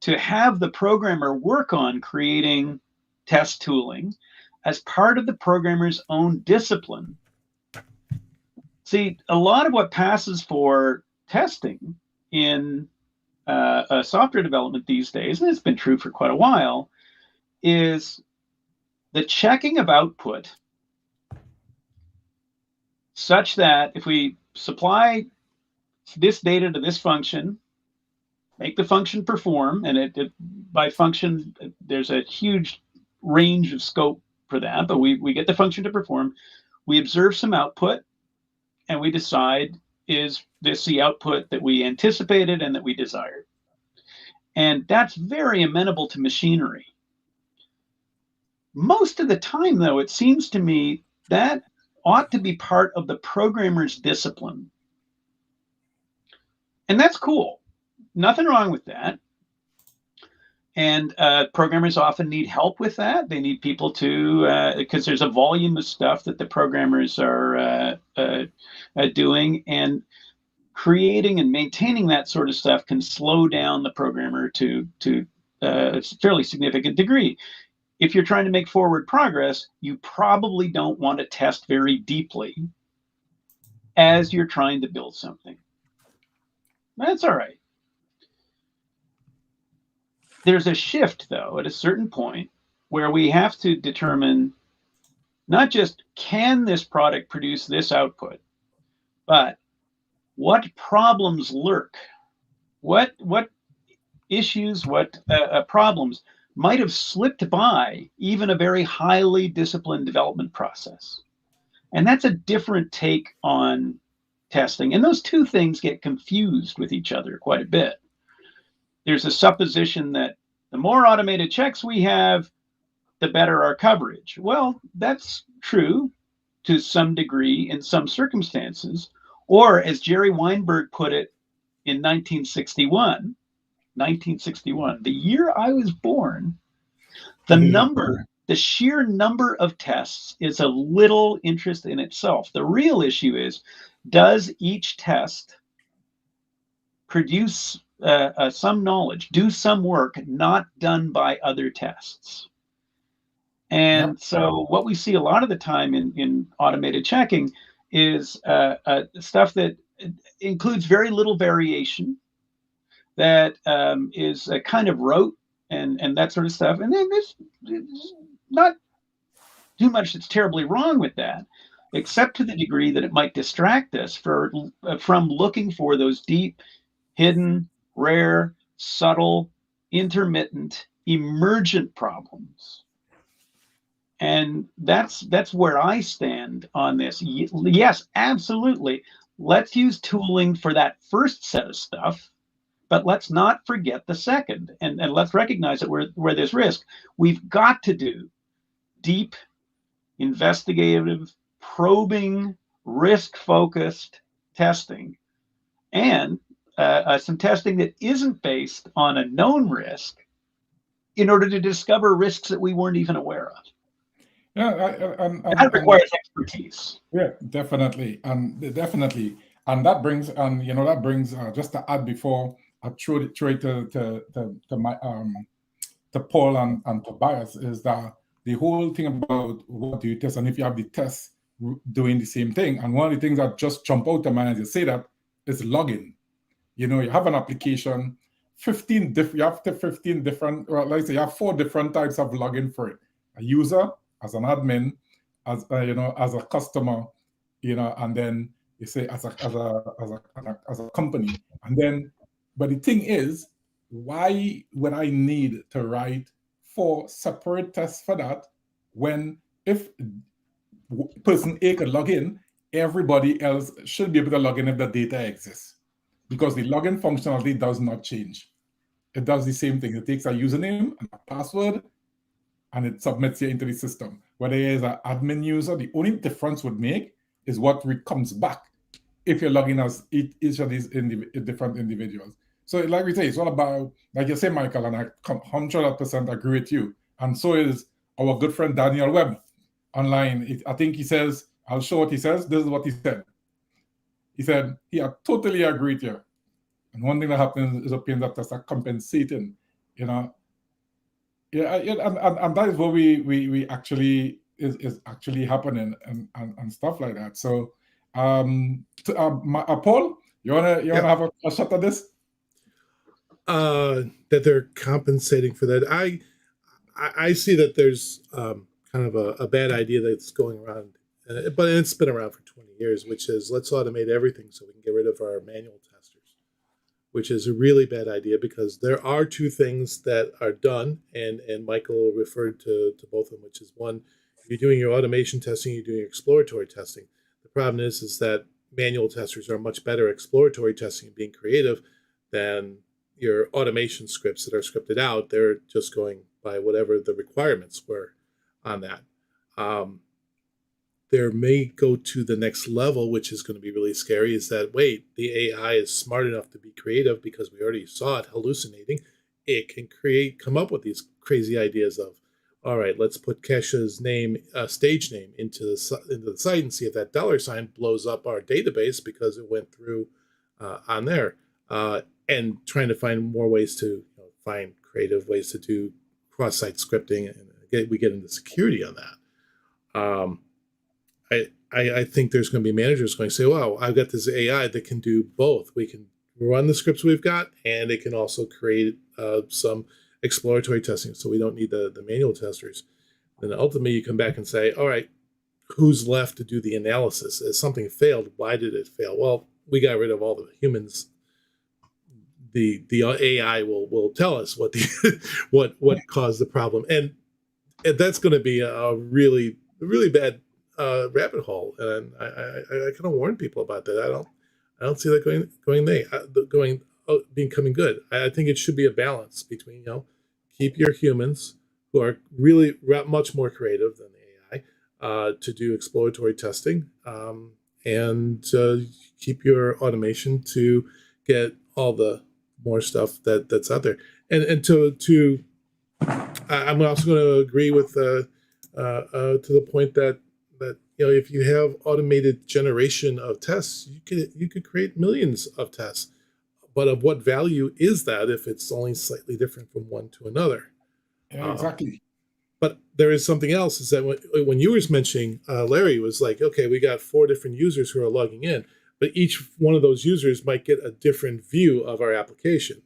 to have the programmer work on creating test tooling as part of the programmer's own discipline. See, a lot of what passes for testing in software development these days, and it's been true for quite a while, is the checking of output such that if we supply this data to this function, make the function perform, and by function, there's a huge range of scope for that, but we get the function to perform, we observe some output, and we decide, is this the output that we anticipated and that we desired? And that's very amenable to machinery. Most of the time, though, it seems to me that ought to be part of the programmer's discipline. And that's cool. Nothing wrong with that. And programmers often need help with that. They need people to, because there's a volume of stuff that the programmers are doing, and creating and maintaining that sort of stuff can slow down the programmer to a fairly significant degree. If you're trying to make forward progress, you probably don't want to test very deeply as you're trying to build something. That's all right. There's a shift, though, at a certain point where we have to determine not just can this product produce this output, but what problems lurk, what issues, what problems might have slipped by even a very highly disciplined development process. And that's a different take on testing. And those two things get confused with each other quite a bit. There's a supposition that the more automated checks we have, the better our coverage. Well, that's true to some degree in some circumstances. Or as Jerry Weinberg put it in 1961, the year I was born, the sheer number of tests is a little interest in itself. The real issue is, does each test produce some knowledge, do some work not done by other tests? And so what we see a lot of the time in automated checking is stuff that includes very little variation, that is a kind of rote and that sort of stuff. And then there's not too much that's terribly wrong with that, except to the degree that it might distract us from looking for those deep, hidden, rare, subtle, intermittent, emergent problems. And that's where I stand on this. Yes, absolutely. Let's use tooling for that first set of stuff, but let's not forget the second. And let's recognize that where there's risk, we've got to do deep, investigative, probing, risk-focused testing, and some testing that isn't based on a known risk in order to discover risks that we weren't even aware of. Yeah, that requires expertise. Yeah, definitely, definitely, and that brings, just to add before I throw it to Paul and Tobias, is that the whole thing about what do you test, and if you have the tests doing the same thing, and one of the things that just jump out of mind as you say that is logging. You have an application, 15 different. You have to 15 different. Well, like I say, you have 4 different types of login for it: a user, as an admin, as as a customer, and then you say as a company, and then. But the thing is, why would I need to write 4 separate tests for that when if person A could log in, everybody else should be able to log in if the data exists, because the login functionality does not change. It does the same thing. It takes a username and a password and it submits you into the system. Whether it is an admin user, the only difference would make is what comes back if you're logging as each of these different individuals. So like we say, it's all about, like you say, Michael, and I 100% agree with you. And so is our good friend Daniel Webb online. I think he says, I'll show what he says. This is what he said. He said, I totally agree with you. And one thing that happens is that that's compensating, Yeah, and that is what we actually is actually happening and stuff like that. So, Paul, you wanna have a shot at this? That they're compensating for that. I see that there's kind of a bad idea that's going around, but it's been around for 20 years, which is let's automate everything so we can get rid of our manual testers, which is a really bad idea because there are 2 things that are done, and Michael referred to both of them, which is one, you're doing your automation testing, you're doing your exploratory testing. The problem is that manual testers are much better at exploratory testing and being creative than your automation scripts that are scripted out. They're just going by whatever the requirements were on that. There may go to the next level, which is going to be really scary, is that, wait, the AI is smart enough to be creative because we already saw it hallucinating. It can come up with these crazy ideas of, all right, let's put Kesha's name, stage name into the site and see if that $sign blows up our database because it went through on there. And trying to find more ways to find creative ways to do cross-site scripting, and we get into security on that. I think there's going to be managers going to say, "Wow, I've got this AI that can do both. We can run the scripts we've got, and it can also create some exploratory testing, so we don't need the manual testers." Then ultimately, you come back and say, "All right, who's left to do the analysis? If something failed, why did it fail? Well, we got rid of all the humans." The AI will tell us what what caused the problem, and that's going to be a really bad rabbit hole. And I kind of warn people about that. I don't see that becoming good. I think it should be a balance between keep your humans who are really much more creative than the AI to do exploratory testing, and keep your automation to get all the more stuff that's out there. And I'm also going to agree with to the point that if you have automated generation of tests, you could create millions of tests, but of what value is that if it's only slightly different from one to another? Yeah, exactly. But there is something else, is that when you were mentioning, Larry, was like, okay, we got 4 different users who are logging in, but each one of those users might get a different view of our application.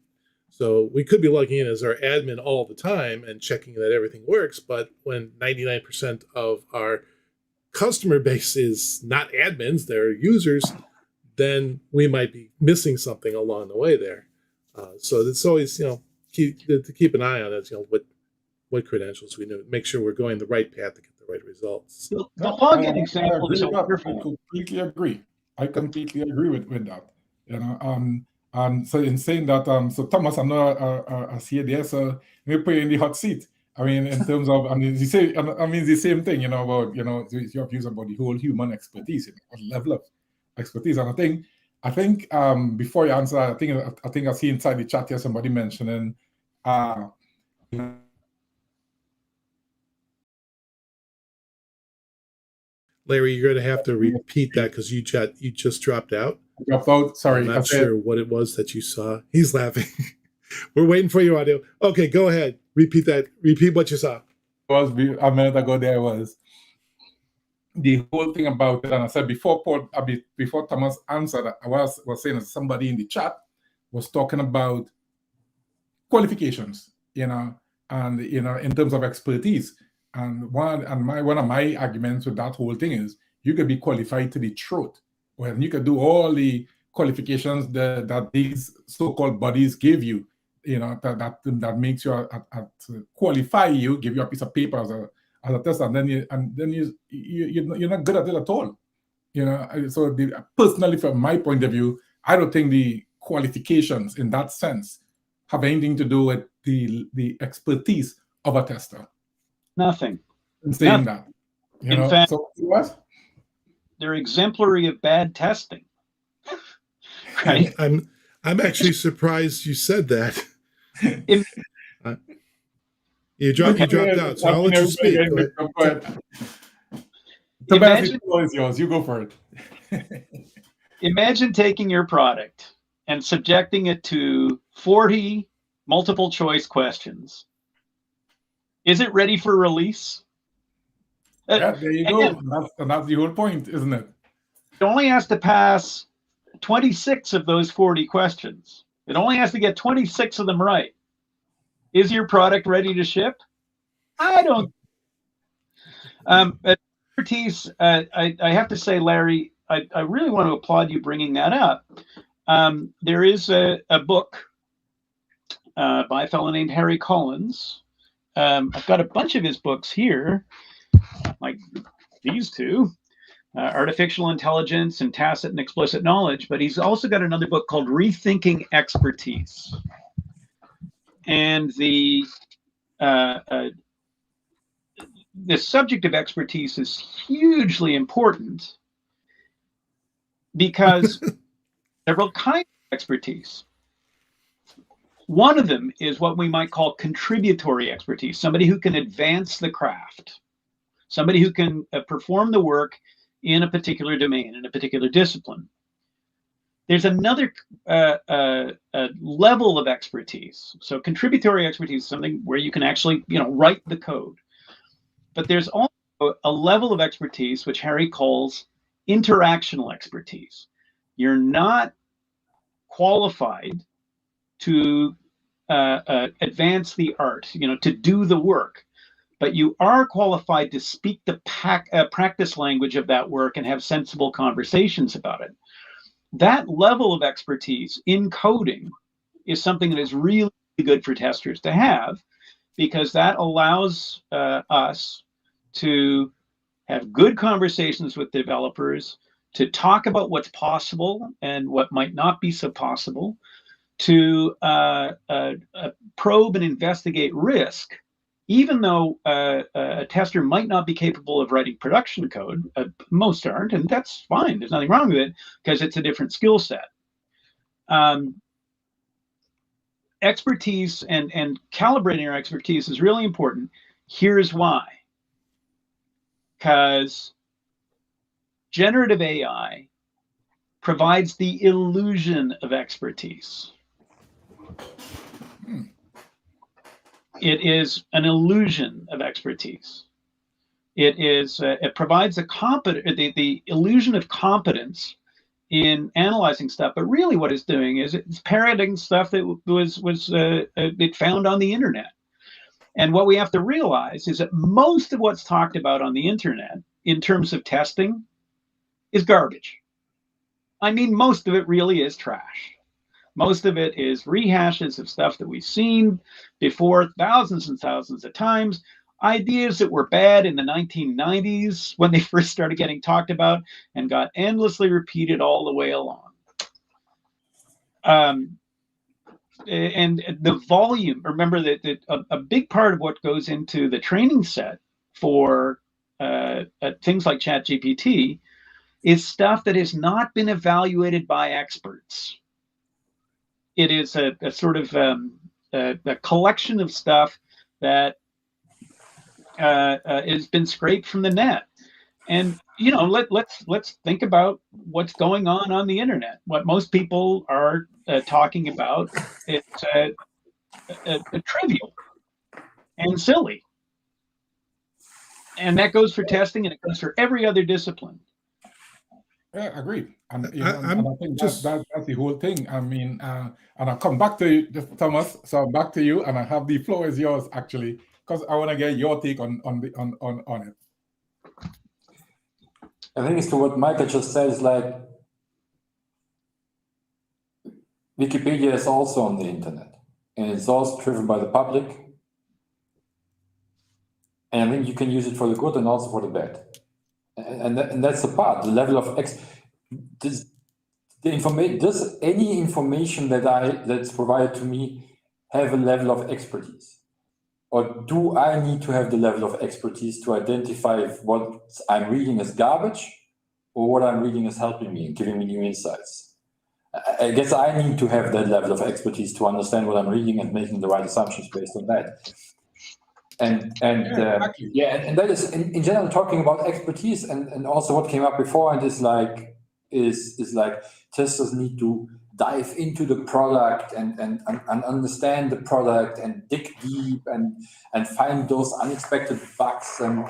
So we could be logging in as our admin all the time and checking that everything works, but when 99% of our customer base is not admins, they're users, then we might be missing something along the way there. So it's always, keep an eye on it, what credentials we know, make sure we're going the right path to get the right results. The login example is a I wonderful. completely agree. I completely agree with that. And so in saying that, so Thomas, I'm not a CADS, so let me put you in the hot seat. I mean, in terms of, the same thing, about, you have views about the whole human expertise, what level of expertise. And I think before you answer, I think I see inside the chat here somebody mentioning, Larry, you're going to have to repeat that because you just dropped out. Sorry, I'm not sure what it was that you saw. He's laughing. We're waiting for your audio. Okay, go ahead. Repeat that. Repeat what you saw. Was a minute ago there was the whole thing about it, and I said before Thomas answered, I was saying that somebody in the chat was talking about qualifications, and in terms of expertise. And one of my arguments with that whole thing is you could be qualified to the truth. Well, you could do all the qualifications that these so-called bodies give you, that makes you qualify you, give you a piece of paper as a test, and then you're not good at it at all. So personally, from my point of view, I don't think the qualifications in that sense have anything to do with the expertise of a tester. Nothing. In saying that, In fact, so what? They're exemplary of bad testing. Right? I'm actually surprised you said that. You dropped out, so I'll let you speak. Tobias, the floor is yours. You go for it. Imagine taking your product and subjecting it to 40 multiple choice questions. Is it ready for release? Yeah, there you go. That's the whole point, isn't it? It only has to pass 26 of those 40 questions. It only has to get 26 of them right. Is your product ready to ship? I don't. Expertise, I have to say, Larry, I really want to applaud you bringing that up. There is a book by a fellow named Harry Collins. I've got a bunch of his books here, like these two, Artificial Intelligence and Tacit and Explicit Knowledge, but he's also got another book called Rethinking Expertise. And the subject of expertise is hugely important because several kinds of expertise. One of them is what we might call contributory expertise, somebody who can advance the craft, somebody who can perform the work in a particular domain, in a particular discipline. There's another level of expertise. So contributory expertise is something where you can actually, write the code. But there's also a level of expertise which Harry calls interactional expertise. You're not qualified to advance the art, to do the work, but you are qualified to speak the practice language of that work and have sensible conversations about it. That level of expertise in coding is something that is really good for testers to have, because that allows us to have good conversations with developers, to talk about what's possible and what might not be so possible, to probe and investigate risk, even though a tester might not be capable of writing production code. Most aren't, and that's fine. There's nothing wrong with it because it's a different skill set. Expertise and calibrating our expertise is really important. Here's why. Because generative AI provides the illusion of expertise. It is an illusion of expertise. It provides the illusion of competence in analyzing stuff, but really what it's doing is it's parroting stuff that it found on the internet. And what we have to realize is that most of what's talked about on the internet in terms of testing is garbage. I mean, most of it really is trash. Most of it is rehashes of stuff that we've seen before thousands and thousands of times, ideas that were bad in the 1990s when they first started getting talked about and got endlessly repeated all the way along. And the volume, remember that a big part of what goes into the training set for things like ChatGPT is stuff that has not been evaluated by experts. It is a sort of a collection of stuff that has been scraped from the net. And let's think about what's going on the internet. What most people are talking about, it's trivial and silly, and that goes for testing, and it goes for every other discipline. Yeah, agreed. And I'm I think just that's the whole thing. I mean, and I'll come back to you, Thomas. So back to you, and I have the floor is yours actually, because I want to get your take on it. I think it's to what Michael just said, is like Wikipedia is also on the internet, and it's also driven by the public. And I think you can use it for the good and also for the bad. And that's the part, the level of does any information that's provided to me have a level of expertise? Or do I need to have the level of expertise to identify if what I'm reading is garbage or what I'm reading is helping me and giving me new insights? I guess I need to have that level of expertise to understand what I'm reading and making the right assumptions based on that. And that is in general talking about expertise, and also what came up before, and is like testers need to dive into the product and understand the product and dig deep and find those unexpected bugs and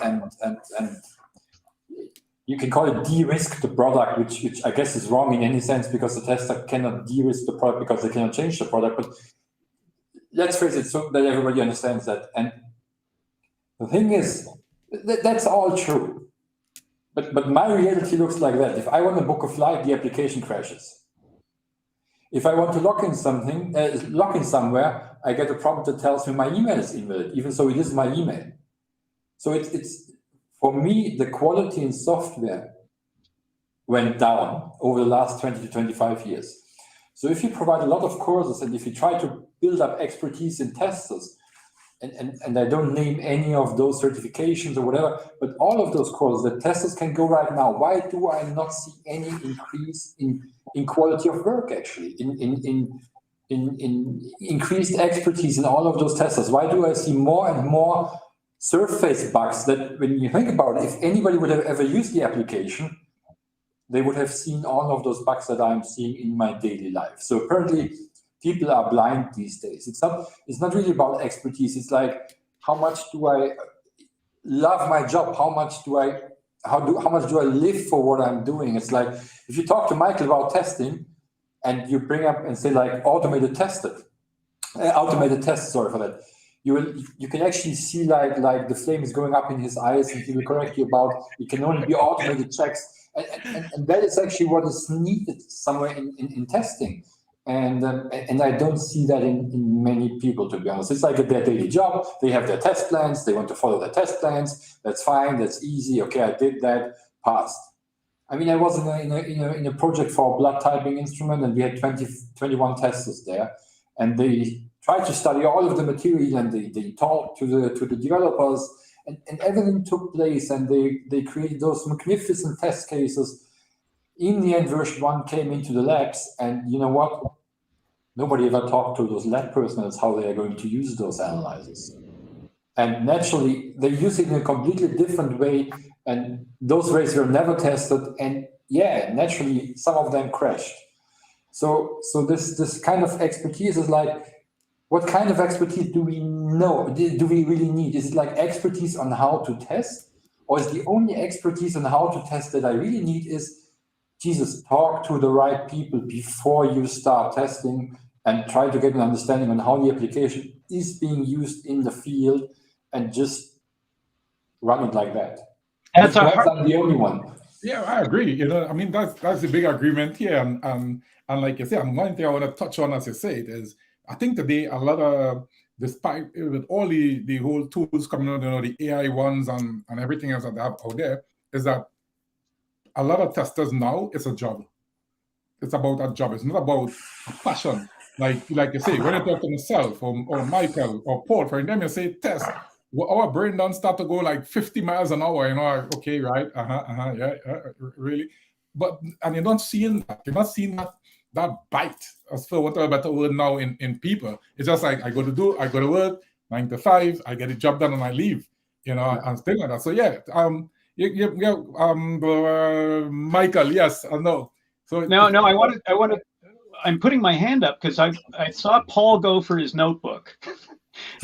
you can call it de-risk the product, which I guess is wrong in any sense, because the tester cannot de-risk the product because they cannot change the product. But let's phrase it so that everybody understands that. And the thing is, that's all true. But my reality looks like that. If I want to book a flight, the application crashes. If I want to log in somewhere, I get a prompt that tells me my email is invalid, even though it is my email. So it's for me, the quality in software went down over the last 20 to 25 years. So if you provide a lot of courses and if you try to build up expertise in testers, and I don't name any of those certifications or whatever, but all of those courses that testers can go right now, why do I not see any increase in quality of work, actually, in increased expertise in all of those testers? Why do I see more and more surface bugs that, when you think about it, if anybody would have ever used the application, they would have seen all of those bugs that I'm seeing in my daily life? So apparently, people are blind these days. It's not really about expertise. It's like, how much do I love my job? How much do I live for what I'm doing? It's like, if you talk to Michael about testing and you bring up and say like automated tests, sorry for that, you can actually see like the flame is going up in his eyes, and he will correct you about it can only be automated checks. And that is actually what is needed somewhere in testing. And I don't see that in many people, to be honest. It's like their daily job. They have their test plans. They want to follow their test plans. That's fine. That's easy. Okay, I did that. Passed. I mean, I was in a project for a blood typing instrument, and we had 21 testers there, and they tried to study all of the material, and they talked to the developers, and everything took place, and they created those magnificent test cases. In the end, version 1 came into the labs, and you know what? Nobody ever talked to those lab personnel how they are going to use those analyzers. And naturally, they use it in a completely different way, and those ways were never tested, and yeah, naturally, some of them crashed. So this kind of expertise is like, what kind of expertise do we know? Do we really need? Is it like expertise on how to test? Or is the only expertise on how to test that I really need is, Jesus, talk to the right people before you start testing and try to get an understanding on how the application is being used in the field, and just run it like that. That's I'm the only one. Yeah, I agree. You know, I mean, that's a big agreement here. And like you say, and one thing I want to touch on, as you say, it is, I think today a lot of, despite with all the whole tools coming out, you know, the AI ones and everything else that they have out there, is that a lot of testers now, it's a job. It's about a job. It's not about a passion. Like you say, when you talk to myself or Michael or Paul, for them, you say test. Well, our brain don't start to go like 50 miles an hour, you know, okay, right, yeah, really. But, and you're not seeing that. You're not seeing that bite, as for what a better word now in people. It's just like, I go to work, 9 to 5, I get the job done and I leave, you know, and things like that. So yeah, Michael, yes, I know. So no, I want to. I'm putting my hand up because I saw Paul go for his notebook,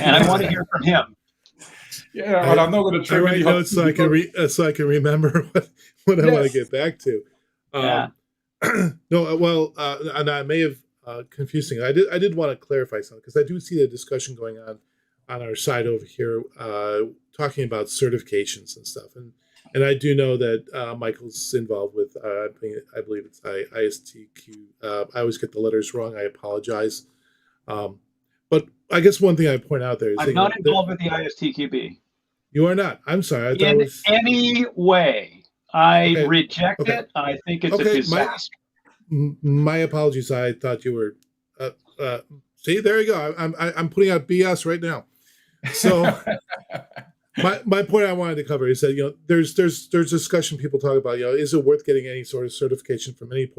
and I want to hear from him. Yeah, but I'm not going to I write notes so I can remember what I want to get back to. Yeah. No, well, and I may have confused things. I did want to clarify something because I do see the discussion going on our side over here, talking about certifications and stuff, and I do know that Michael's involved with. I believe it's ISTQ. I always get the letters wrong. I apologize. But I guess one thing I point out there is I'm not involved with the ISTQB. You are not. I'm sorry. I thought In it was any way. I okay. reject Okay. it. I think it's a Okay, disaster. my apologies. I thought you were. See, there you go. I'm putting out BS right now. So my point I wanted to cover is that there's discussion. People talk about is it worth getting any sort of certification from any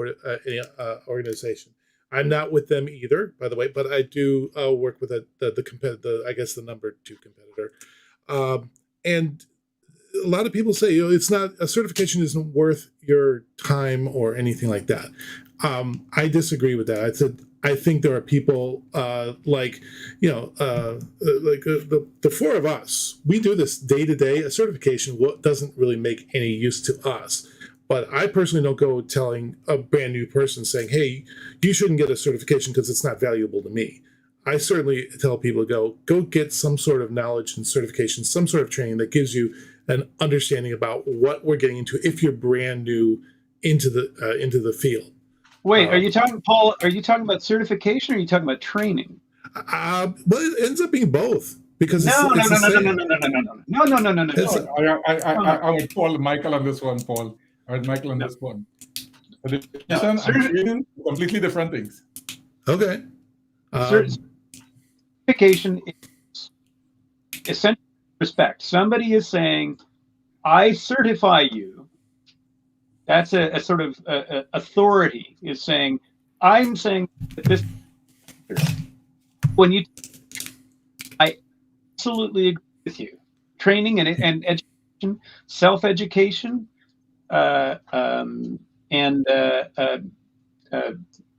organization? I'm not with them either, by the way, but I do work with the I guess the number 2 competitor, and a lot of people say it's not, a certification isn't worth your time or anything like that. I disagree with that. I think there are people like the 4 of us. We do this day to day. A certification doesn't really make any use to us. But I personally don't go telling a brand new person saying, "Hey, you shouldn't get a certification because it's not valuable to me." I certainly tell people to go get some sort of knowledge and certification, some sort of training that gives you an understanding about what we're getting into if you're brand new into the field. Wait, are you talking, Paul? Are you talking about certification or are you talking about training? Well, it ends up being both because No. I would call Michael on this one, Paul. I would Michael on this one. Certification and training, completely different things. Okay. Certification is essentially respect. Somebody is saying, "I certify you." That's a sort of authority is saying, "I'm saying that this." When I absolutely agree with you. Training and education, self-education, and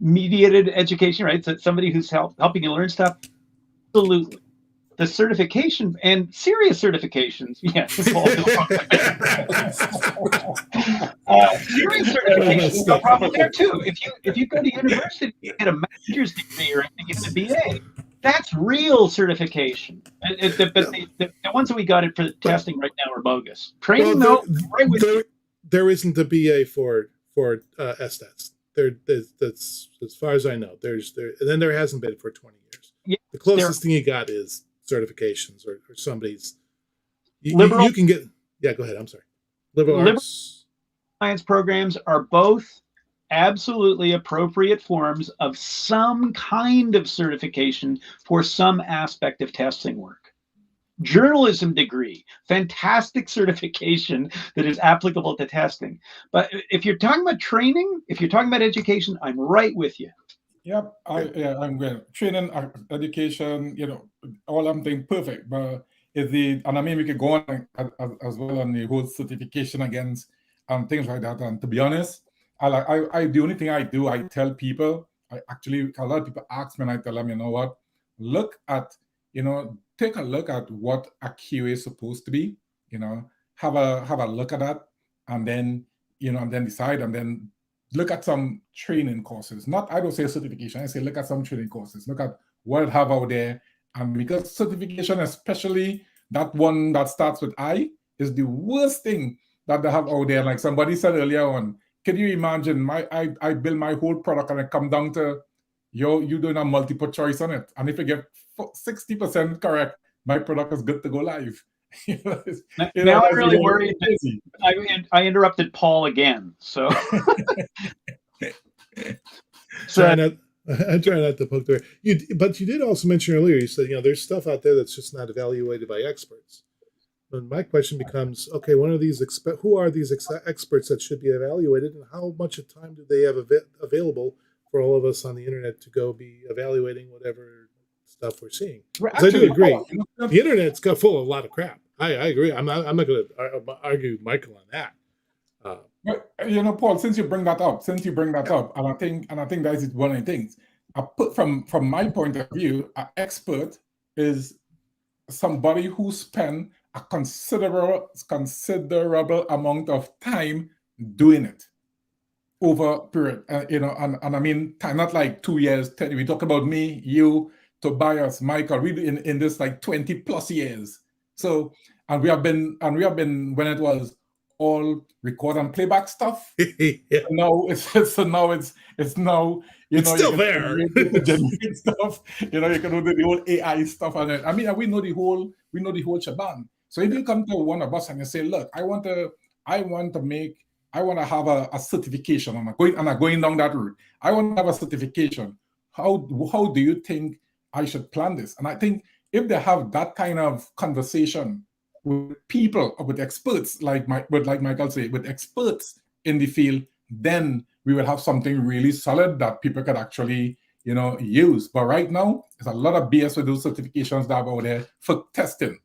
mediated education, right? So somebody who's helping you learn stuff. Absolutely. The certification and serious certifications, yes. Serious certifications, no problem there too. If you go to university and get a master's degree or get a BA, that's real certification. But the ones that we got it for testing right now are bogus. Training, there isn't a BA for STATs. That's as far as I know. And then there hasn't been for 20 years. Yeah, the closest thing you got is certifications or somebody's. You can get. Yeah, go ahead. I'm sorry. Liberal arts science programs are both absolutely appropriate forms of some kind of certification for some aspect of testing work. Journalism degree, fantastic certification that is applicable to testing. But if you're talking about training, if you're talking about education, I'm right with you. Yep, I'm good. Training, education, all I'm saying perfect. But and I mean we could go on as well on the whole certification against things like that. And to be honest, I the only thing I do, I tell people, a lot of people ask me and I tell them, what, look at, take a look at what a QA is supposed to be, have a look at that, and then, and then decide, and then look at some training courses. I don't say certification, I say look at some training courses. Look at what I have out there. And because certification, especially that one that starts with I, is the worst thing that they have out there. Like somebody said earlier on, can you imagine I build my whole product and I come down to you doing a multiple choice on it. And if you get 60% correct, my product is good to go live. Now I'm really worried. I interrupted Paul again. So, I'm trying not to poke there. But you did also mention earlier, you said, there's stuff out there that's just not evaluated by experts. And my question becomes, okay, who are these experts that should be evaluated, and how much of time do they have available for all of us on the internet to go be evaluating whatever stuff we're seeing? Because I do agree, the internet's got full of a lot of crap. I agree. I'm not going to argue Michael on that. But Paul, since you bring that up, and I think that is one of the things. I put from my point of view, an expert is somebody who spent a considerable amount of time doing it. over a period, and I mean, not like 2 years. We talk about me, you, Tobias, Michael. We in this like 20 plus years. So, and we have been when it was all record and playback stuff. Yeah. Now it's now It's still you there. can generate stuff. You can do the whole AI stuff on it. I mean, we know the whole shebang. So if you come to one of us and you say, look, I want to have a certification. I'm going down that route. I want to have a certification. How do you think I should plan this? And I think if they have that kind of conversation with people or with experts, like Michael said, with experts in the field, then we will have something really solid that people could actually, use. But right now, there's a lot of BS with those certifications that are out there for testing.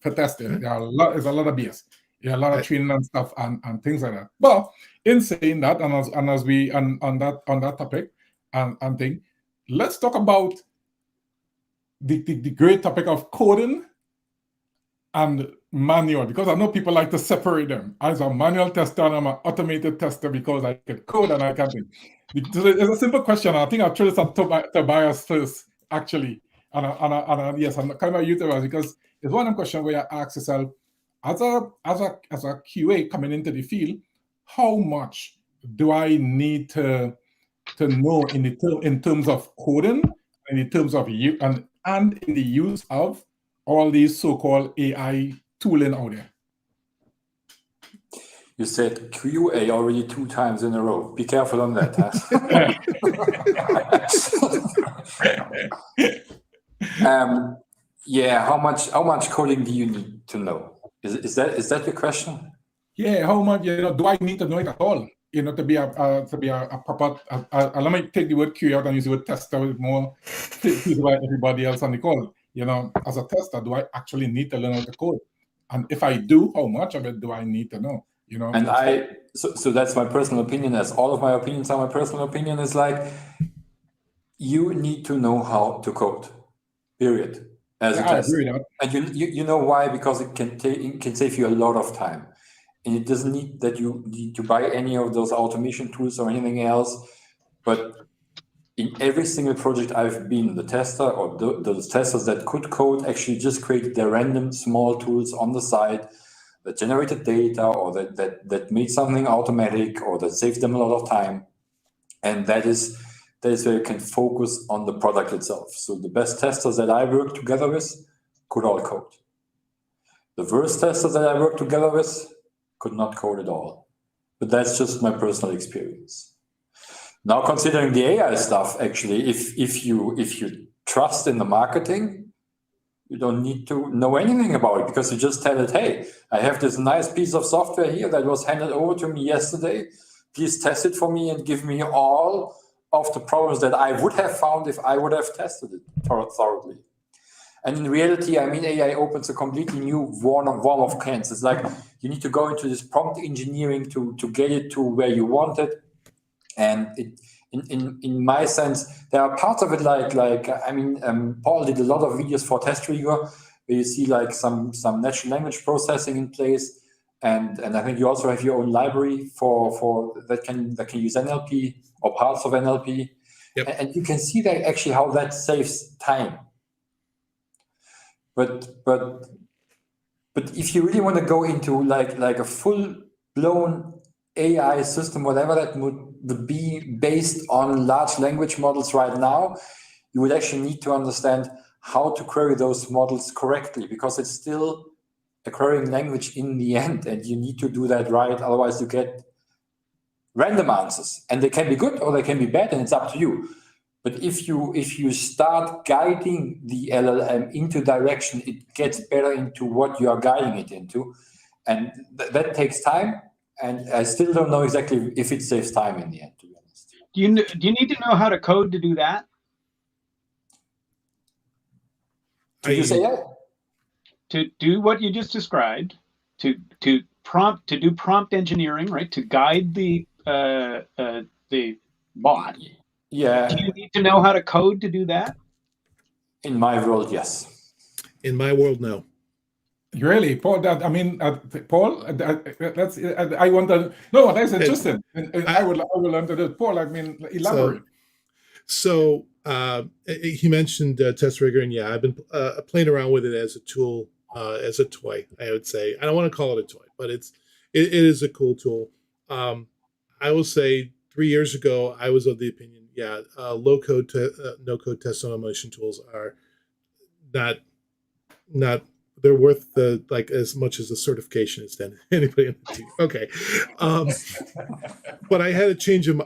There's a lot of BS. Yeah, a lot of training and stuff and things like that. But in saying that, and as we on that topic and thing, let's talk about the great topic of coding and manual, because I know people like to separate them. As a manual tester and I'm an automated tester because I can code and I can think. It's a simple question. I think I'll throw this at Tobias first, actually. And yes, I'm kind of used to it because it's one of the questions where you ask yourself, as a QA coming into the field, how much do I need to know in terms of coding and in terms of and in the use of all these so-called AI tooling out there? You said QA already 2 times in a row. Be careful on that, huh? Yeah, how much coding do you need to know? Is that your question? Yeah, how much do I need to know it at all? To be a proper. Let me take the word QA out and use the word tester with more people like everybody else on the call. As a tester, do I actually need to learn how to code? And if I do, how much of it do I need to know? And so that's my personal opinion. As all of my opinions are my personal opinion, is like you need to know how to code. Period. As a tester. And you know why? Because it can save you a lot of time. And it doesn't need that you need to buy any of those automation tools or anything else. But in every single project I've been, the tester or those testers that could code actually just created their random small tools on the side that generated data or that made something automatic or that saved them a lot of time. And that is where you can focus on the product itself. So the best testers that I work together with could all code. The worst testers that I work together with could not code at all. But that's just my personal experience. Now, considering the AI stuff, actually, if you trust in the marketing, you don't need to know anything about it because you just tell it, hey, I have this nice piece of software here that was handed over to me yesterday. Please test it for me and give me all of the problems that I would have found if I would have tested it thoroughly. And in reality, I mean, AI opens a completely new world of cans. It's like you need to go into this prompt engineering to get it to where you want it. And in my sense, there are parts of it Paul did a lot of videos for Test Rigor where you see like some natural language processing in place. And I think you also have your own library for that can use NLP or parts of NLP. Yep. And you can see that actually how that saves time. But if you really want to go into like a full-blown AI system, whatever that would be based on large language models right now, you would actually need to understand how to query those models correctly, because it's still a querying language in the end, and you need to do that right. Otherwise, you get random answers, and they can be good or they can be bad, and it's up to you. But if you start guiding the LLM into direction, it gets better into what you are guiding it into, and that takes time. And I still don't know exactly if it saves time in the end, to be honest. Do you need to know how to code to do that? Did you say that? To do what you just described, to do prompt engineering, right? To guide the bot. Yeah. Do you need to know how to code to do that? In my world, yes. In my world, no. Really, Paul? Paul. That's. I want to. No, that's interesting. I will learn to do it. Paul, elaborate. He mentioned test rigger, and yeah, I've been playing around with it as a tool, as a toy. I would say I don't want to call it a toy, but it is a cool tool. I will say 3 years ago, I was of the opinion, yeah, low code, no code test automation tools are not they're worth like as much as the certification is then anybody in the team. Okay. But I had a change of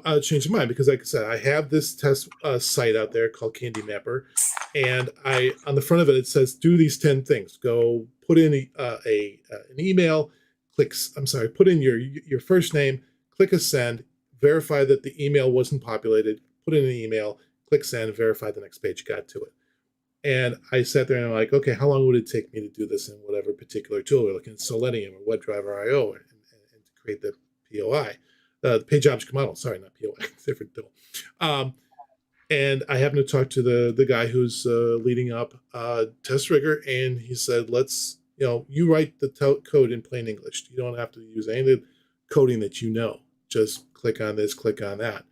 mind because, like I said, I have this test site out there called Candy Mapper, and on the front of it, it says do these 10 things. Go put in an email, put in your first name, click a send, verify that the email wasn't populated, put in an email, click send, verify the next page got to it. And I sat there and I'm like, okay, how long would it take me to do this in whatever particular tool we're looking at, Selenium or WebDriver IO, and to create the POI, the page object model. Sorry, not POI, different tool. And I happened to talk to the guy who's leading up Test Rigger, and he said, you write the code in plain English. You don't have to use any of the coding that you know. Just click on this, click on that.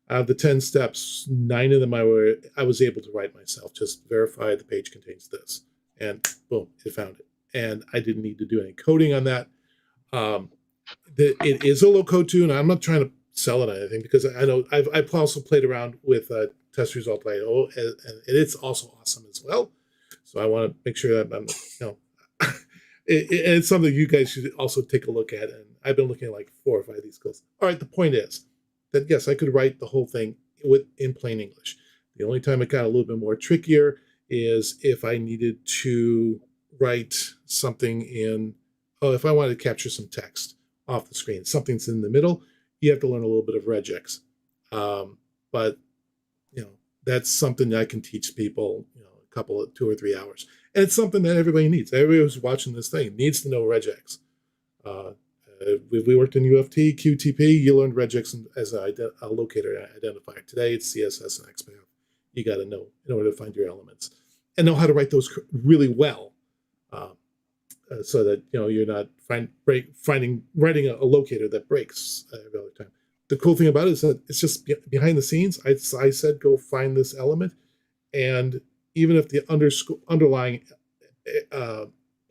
Out of the 10 steps, 9 of them I was able to write myself. Just verify the page contains this, and boom, it found it. And I didn't need to do any coding on that. It is a low code tool, and I'm not trying to sell it on anything because I know I've also played around with test result IO, and it's also awesome as well. So I want to make sure that I'm, it's something you guys should also take a look at. And I've been looking at like 4 or 5 of these skills. All right, the point is that yes, I could write the whole thing in plain English. The only time it got a little bit more trickier is if I needed to write something if I wanted to capture some text off the screen, something's in the middle, you have to learn a little bit of regex. But that's something that I can teach people, a couple of 2 or 3 hours. And it's something that everybody needs. Everybody who's watching this thing needs to know regex. If we worked in UFT, QTP, you learned regex as a locator identifier. Today, it's CSS and XPath. You got to know in order to find your elements and know how to write those really well, so that you're not writing a locator that breaks every other time. The cool thing about it is that it's just behind the scenes. I said go find this element, and even if the underlying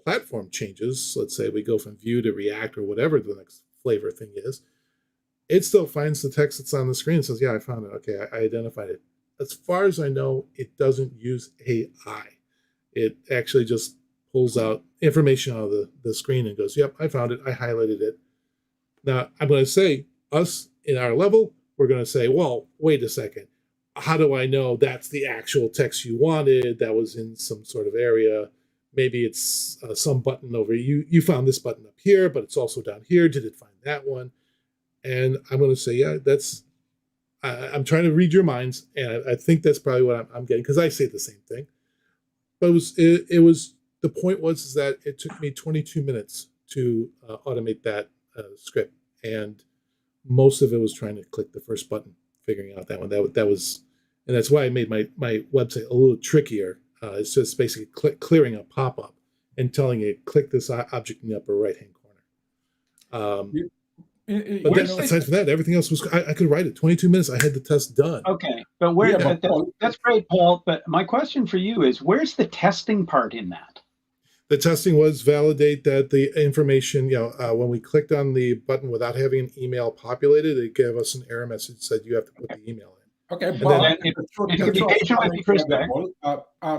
platform changes, let's say we go from Vue to React or whatever the next flavor thing is, it still finds the text that's on the screen and says, yeah, I found it. Okay, I identified it. As far as I know, it doesn't use AI. It actually just pulls out information out of the screen and goes, yep, I found it. I highlighted it. Now, I'm going to say, us in our level, we're going to say, well, wait a second. How do I know that's the actual text you wanted that was in some sort of area? Maybe it's some button over. You found this button up here, but it's also down here. Did it find that one? And I'm going to say, yeah, that's. I'm trying to read your minds, and I think that's probably what I'm getting because I say the same thing. But it was the point was that it took me 22 minutes to automate that script, and most of it was trying to click the first button, figuring out that one. That was, and that's why I made my website a little trickier. It's just basically clearing a pop-up and telling it, click this object in the upper right-hand corner. But then aside from that, everything else was, I could write it. 22 minutes, I had the test done. Okay, but that's great, Paul. But my question for you is, where's the testing part in that? The testing was validate that the information, when we clicked on the button without having an email populated, it gave us an error message that said you have to put the email in. Okay,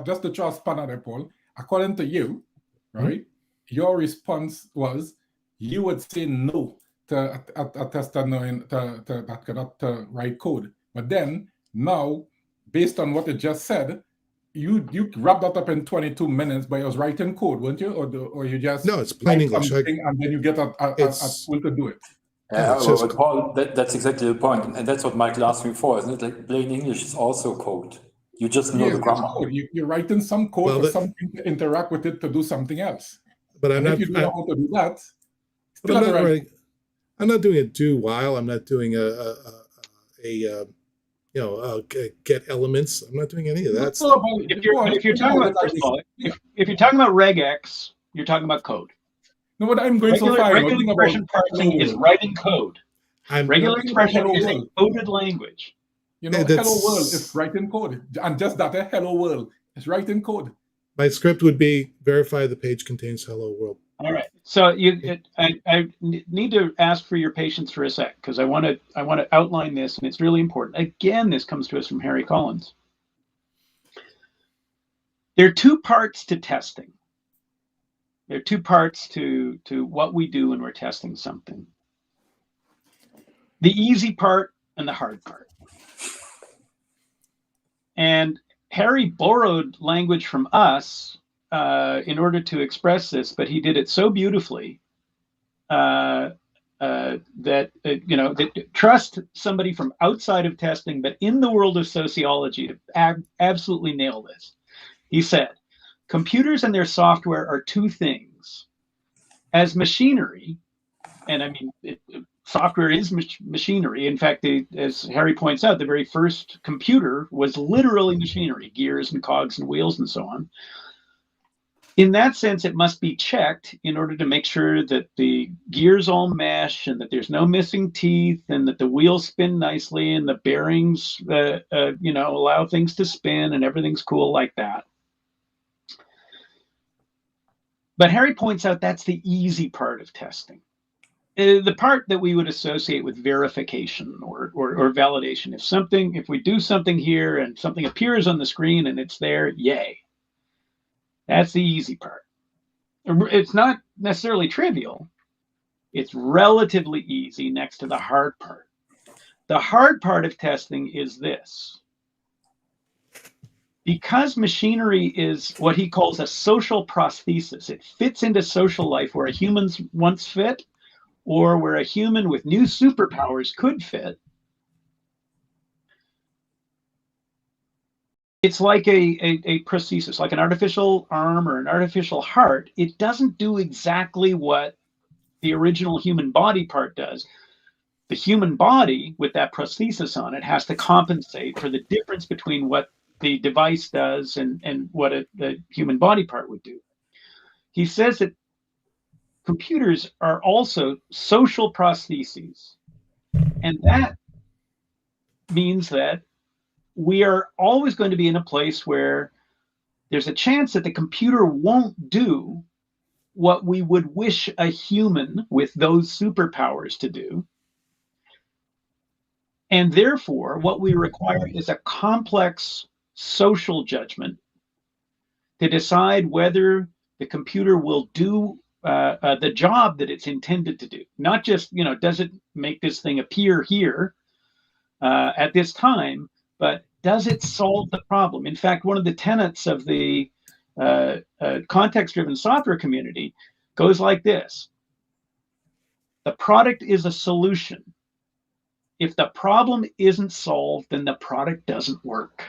just to throw a spanner there, Paul. According to you, right, your response was you would say no to a tester knowing that cannot write code. But then now, based on what you just said, you wrapped that up in 22 minutes by us writing code, weren't you? Or you just no, it's plain English, and then you get a tool to do it. But Paul, that's exactly the point, and that's what Michael asked me for, isn't it? Like plain English is also code. You just know the grammar. You're writing some code for something to interact with it to do something else. But if you know how to do that, I'm not doing it do while. I'm not doing get elements. I'm not doing any of that. If you're talking about regex, You're talking about code. No, but I'm going so Regular, far. regular Nothing expression about parsing hello is world. writing code. Regular Nothing about expression hello is a world. coded language. You know, Yeah, hello world that's- is writing code. And just that, hello world is writing code. My script would be verify the page contains hello world. All right. So I need to ask for your patience for a sec, because I want to outline this, and it's really important. Again, this comes to us from Harry Collins. There are two parts to testing. There are two parts to what we do when we're testing something. The easy part and the hard part. And Harry borrowed language from us in order to express this, but he did it so beautifully that trust somebody from outside of testing, but in the world of sociology to absolutely nail this. He said, computers and their software are two things. As machinery, and I mean, software is machinery. In fact, as Harry points out, the very first computer was literally machinery, gears and cogs and wheels and so on. In that sense, it must be checked in order to make sure that the gears all mesh and that there's no missing teeth and that the wheels spin nicely and the bearings, allow things to spin and everything's cool like that. But Harry points out that's the easy part of testing. The part that we would associate with verification or validation. If we do something here and something appears on the screen and it's there, yay. That's the easy part. It's not necessarily trivial. It's relatively easy next to the hard part. The hard part of testing is this. Because machinery is what he calls a social prosthesis, it fits into social life where a human's once fit, or where a human with new superpowers could fit. It's like a prosthesis, like an artificial arm or an artificial heart. It doesn't do exactly what the original human body part does. The human body with that prosthesis on it has to compensate for the difference between what the device does and what the human body part would do. He says that computers are also social prostheses. And that means that we are always going to be in a place where there's a chance that the computer won't do what we would wish a human with those superpowers to do. And therefore, what we require is a complex social judgment to decide whether the computer will do the job that it's intended to do. Not just, does it make this thing appear here at this time, but does it solve the problem? In fact, one of the tenets of the context-driven software community goes like this. The product is a solution. If the problem isn't solved, then the product doesn't work.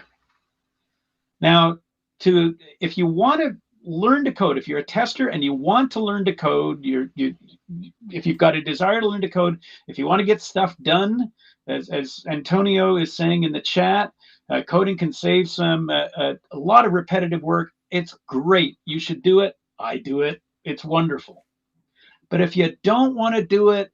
Now, if you want to learn to code, if you're a tester and you want to learn to code, if you've got a desire to learn to code, if you want to get stuff done, as Antonio is saying in the chat, coding can save a lot of repetitive work. It's great. You should do it. I do it. It's wonderful. But if you don't want to do it,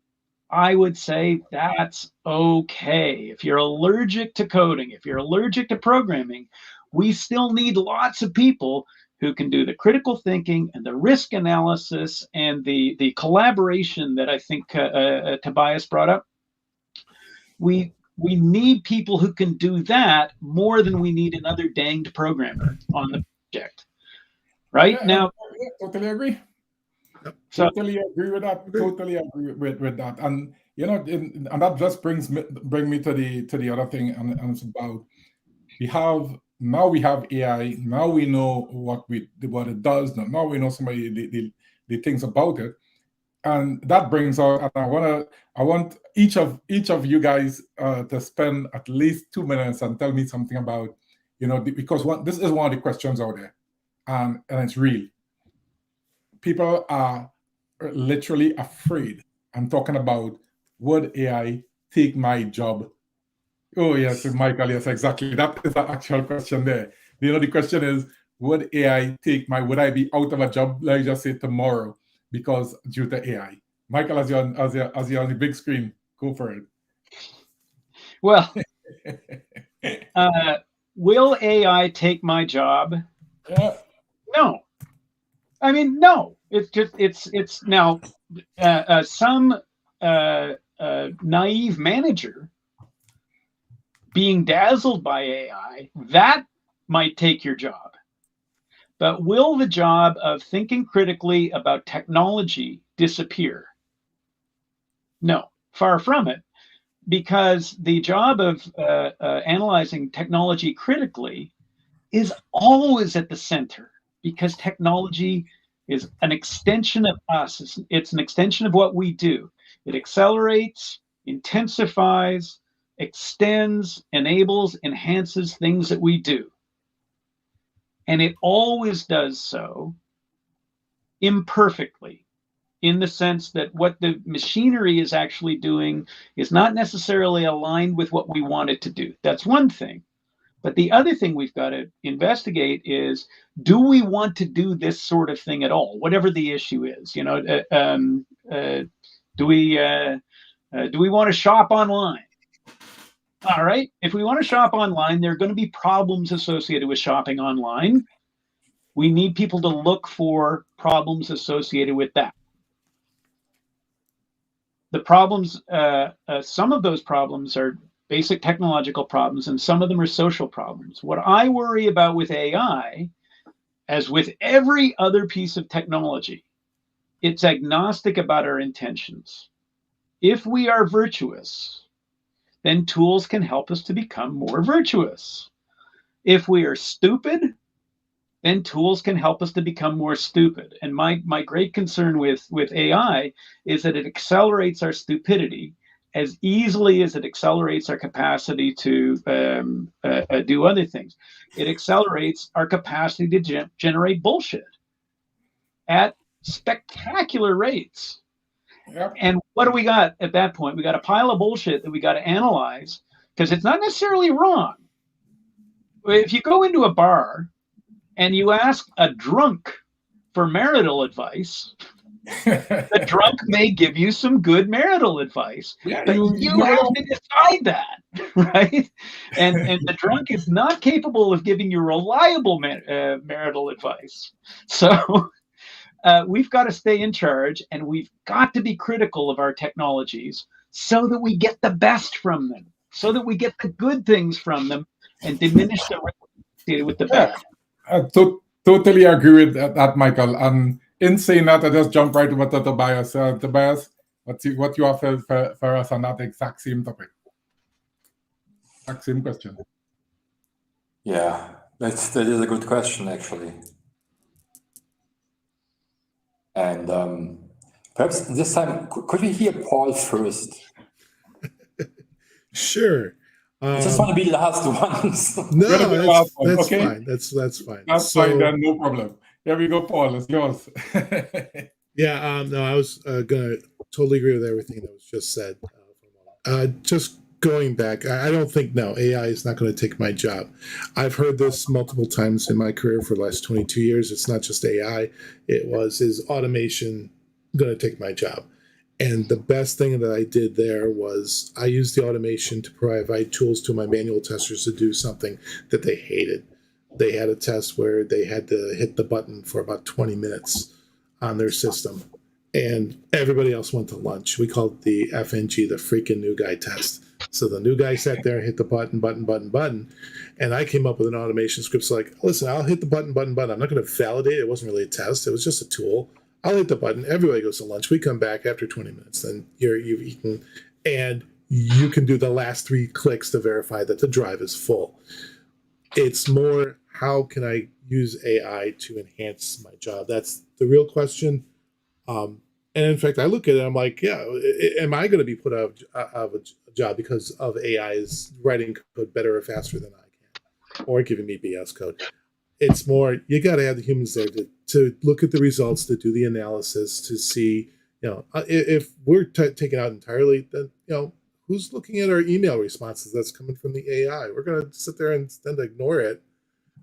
I would say that's okay. If you're allergic to coding, if you're allergic to programming, we still need lots of people who can do the critical thinking and the risk analysis and the collaboration that I think Tobias brought up. We need people who can do that more than we need another danged programmer on the project. Right? Yeah, now, totally agree. So, Totally agree with that. Totally agree with that. And and that just bring me to the other thing, and it's about we have AI. Now we know what it does. Now we know some of the things about it, and that brings out. And I want each of you guys to spend at least 2 minutes and tell me something about because this is one of the questions out there, and it's real. People are literally afraid. I'm talking about, would AI take my job? Oh, yes, Michael, yes, exactly. That is the actual question there. The question is, would AI would I be out of a job, like just say tomorrow, because due to AI? Michael, as you're on the big screen, go for it. Well, will AI take my job? Yeah. No. I mean, no. It's just it's now some naive manager being dazzled by AI, that might take your job. But will the job of thinking critically about technology disappear? No, far from it, because the job of analyzing technology critically is always at the center, because technology is an extension of us. It's an extension of what we do. It accelerates, intensifies, extends, enables, enhances things that we do. And it always does so imperfectly, in the sense that what the machinery is actually doing is not necessarily aligned with what we want it to do. That's one thing. But the other thing we've got to investigate is, do we want to do this sort of thing at all, whatever the issue is? You know, do we want to shop online? All right. If we want to shop online, there are going to be problems associated with shopping online. We need people to look for problems associated with that. The problems, some of those problems are basic technological problems, and some of them are social problems. What I worry about with AI, as with every other piece of technology, it's agnostic about our intentions. If we are virtuous, then tools can help us to become more virtuous. If we are stupid, then tools can help us to become more stupid. And my great concern with AI is that it accelerates our stupidity as easily as it accelerates our capacity to do other things. It accelerates our capacity to generate bullshit at spectacular rates. Yep. And what do we got at that point? We got a pile of bullshit that we got to analyze, because it's not necessarily wrong. If you go into a bar and you ask a drunk for marital advice, the drunk may give you some good marital advice, Yeah, but you have to decide that, right? And the drunk is not capable of giving you reliable marital advice. So we've got to stay in charge, and we've got to be critical of our technologies so that we get the best from them, so that we get the good things from them and diminish the risk associated with the bad. I totally agree with that, Michael. And in saying that, I just jump right over to Tobias. Tobias, what you have for us on that exact same topic? Exact same question. Yeah, that is a good question, actually. And perhaps this time, could we hear Paul first? Sure. I just want to be the last ones. No, that's okay? fine. That's fine. That's fine then, no problem. Here we go, Paul. It's yours. Yeah. No, I was gonna totally agree with everything that was just said. Just going back, I don't think AI is not going to take my job. I've heard this multiple times in my career for the last 22 years. It's not just AI. Is automation going to take my job? And the best thing that I did there was I used the automation to provide tools to my manual testers to do something that they hated. They had a test where they had to hit the button for about 20 minutes on their system, and everybody else went to lunch. We called it the FNG, the freaking new guy test. So the new guy sat there and hit the button, and I came up with an automation script. So like, listen, I'll hit the button. I'm not going to validate. It wasn't really a test. It was just a tool. I'll hit the button. Everybody goes to lunch. We come back after 20 minutes. Then you've eaten, and you can do the last 3 clicks to verify that the drive is full. It's more, how can I use AI to enhance my job? That's the real question. And in fact, I look at it, I'm like, yeah, am I going to be put out of a job because of AI's writing code better or faster than I can, or giving me BS code? It's more, you got to have the humans there to look at the results, to do the analysis, to see, if we're taken out entirely, then, who's looking at our email responses that's coming from the AI? We're going to sit there and tend to ignore it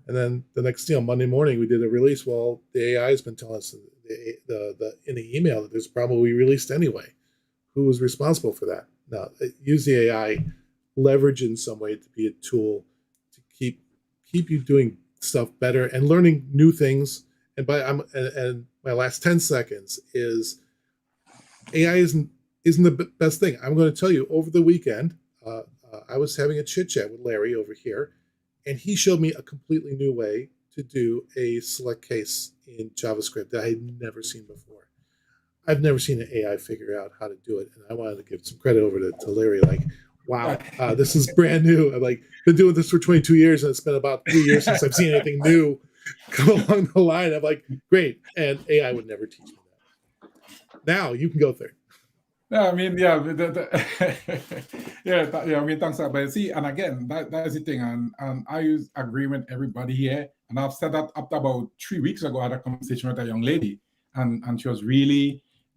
And then the next, Monday morning we did a release. Well, the AI has been telling us in the email that there's probably released anyway. Who was responsible for that? Now, use the AI, leverage in some way to be a tool to keep you doing stuff better and learning new things. And and my last 10 seconds is AI isn't the best thing. I'm going to tell you, over the weekend, I was having a chit chat with Larry over here, and he showed me a completely new way to do a select case in JavaScript that I had never seen before. I've never seen an AI figure out how to do it, and I wanted to give some credit over to Larry. Like, wow, this is brand new. I've been doing this for 22 years, and it's been about 3 years since I've seen anything new come along the line. I'm like, great, and AI would never teach me that. Now you can go third. Yeah, I mean, yeah, I mean, thanks, but see, and again, that is the thing, and I agree with everybody here, and I've said that up to about 3 weeks ago. I had a conversation with a young lady, and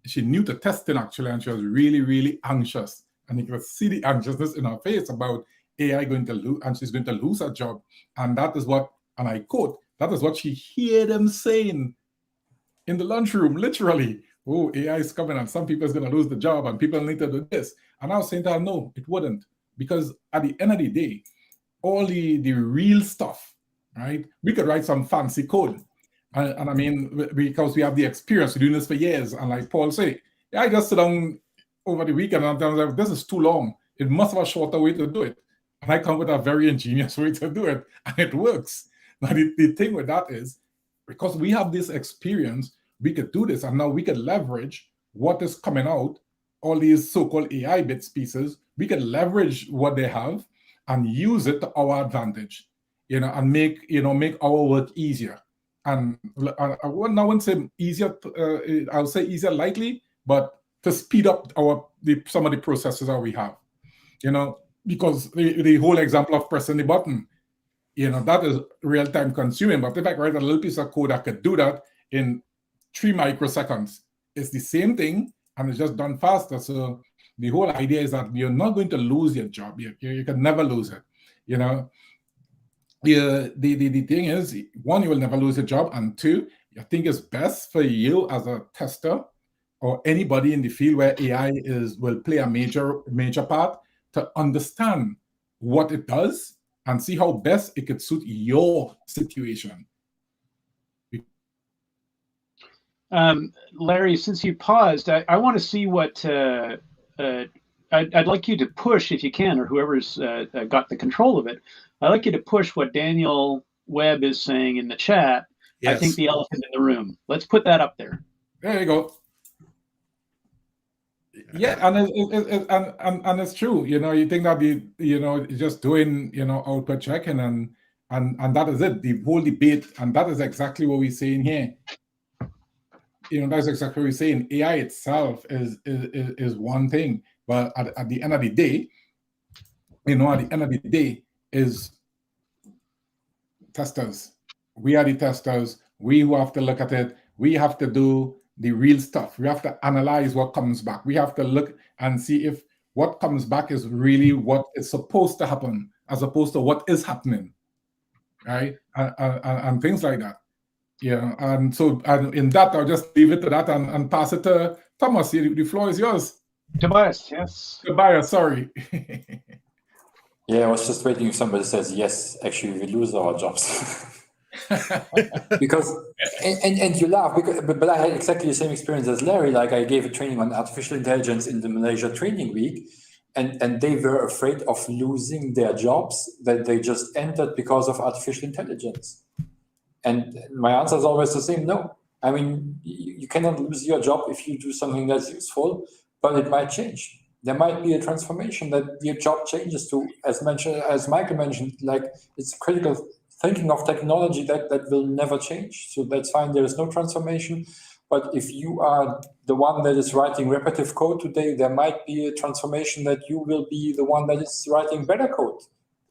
she knew the testing actually, and she was really, really anxious, and you could see the anxiousness in her face about AI going to lose, and she's going to lose her job, and that is what, and I quote, that is what she heard them saying in the lunchroom, literally. Oh, AI is coming and some people is going to lose the job and people need to do this. And I was saying to her, no, it wouldn't. Because at the end of the day, all the real stuff, right? We could write some fancy code. And I mean, because we have the experience of doing this for years. And like Paul said, I just sit down over the weekend and I was like, this is too long. It must have a shorter way to do it. And I come with a very ingenious way to do it. And it works. Now, the thing with that is, because we have this experience, we could do this, and now we could leverage what is coming out, all these so-called AI bits pieces. We could leverage what they have and use it to our advantage, and make our work easier. And I wouldn't say easier. I'll say easier, likely, but to speed up some of the processes that we have, because the whole example of pressing the button, that is real-time consuming. But if I write a little piece of code that could do that in 3 microseconds, it's the same thing, and it's just done faster. So the whole idea is that you're not going to lose your job. You can never lose it. The thing is, one, you will never lose your job, and two, I think it's best for you as a tester or anybody in the field where AI will play a major part to understand what it does and see how best it could suit your situation. Larry, since you paused, I want to see what I'd like you to push, if you can, or whoever's got the control of it. I'd like you to push what Daniel Webb is saying in the chat. Yes. I think the elephant in the room. Let's put that up there. There you go. Yeah, and it's true. You think that just doing output checking and that is it. The whole debate, and that is exactly what we're saying here. That's exactly what we're saying. AI itself is one thing, but at the end of the day, is testers. We are the testers. We who have to look at it. We have to do the real stuff. We have to analyze what comes back. We have to look and see if what comes back is really what is supposed to happen, as opposed to what is happening, right? And things like that. Yeah, and so in that, I'll just leave it to that and pass it to Thomas. The floor is yours. Tobias, yes. Tobias, sorry. Yeah, I was just waiting if somebody says, yes, actually, we lose our jobs. Because, and you laugh, but I had exactly the same experience as Larry. Like, I gave a training on artificial intelligence in the Malaysia Training Week, and they were afraid of losing their jobs that they just entered because of artificial intelligence. And my answer is always the same: no. I mean, you cannot lose your job if you do something that's useful, but it might change. There might be a transformation that your job changes to, as Michael mentioned, like, it's critical thinking of technology that will never change. So that's fine. There is no transformation. But if you are the one that is writing repetitive code today, there might be a transformation that you will be the one that is writing better code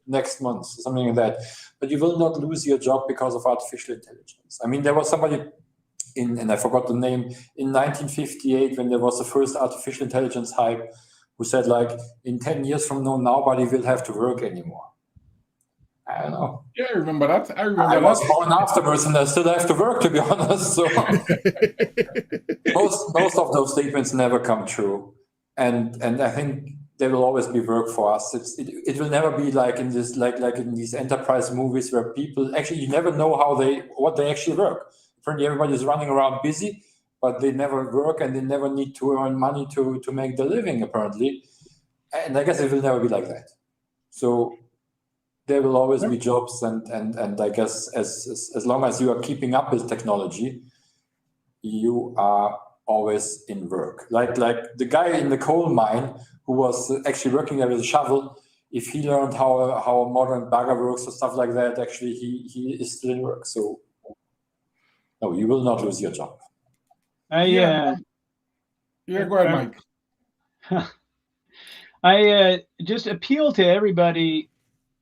next month, something like that. But you will not lose your job because of artificial intelligence. I mean, there was somebody and I forgot the name, in 1958, when there was the first artificial intelligence hype, who said, like, in 10 years from now, nobody will have to work anymore. I don't know. Yeah, I remember that. I I remember was that. born afterwards, and I still have to work, to be honest. So most of those statements never come true, and I think there will always be work for us. It will never be like in this like in these enterprise movies where people actually, you never know what they actually work. Apparently, everybody's running around busy, but they never work and they never need to earn money to make their living. Apparently, and I guess it will never be like that. So there will always be jobs, and I guess as long as you are keeping up with technology, you are always in work. Like the guy in the coal mine who was actually working there with a shovel, if he learned how a modern bagger works or stuff like that, actually he is still in work. So no, you will not lose your job. Yeah, go ahead, Mike. I just appeal to everybody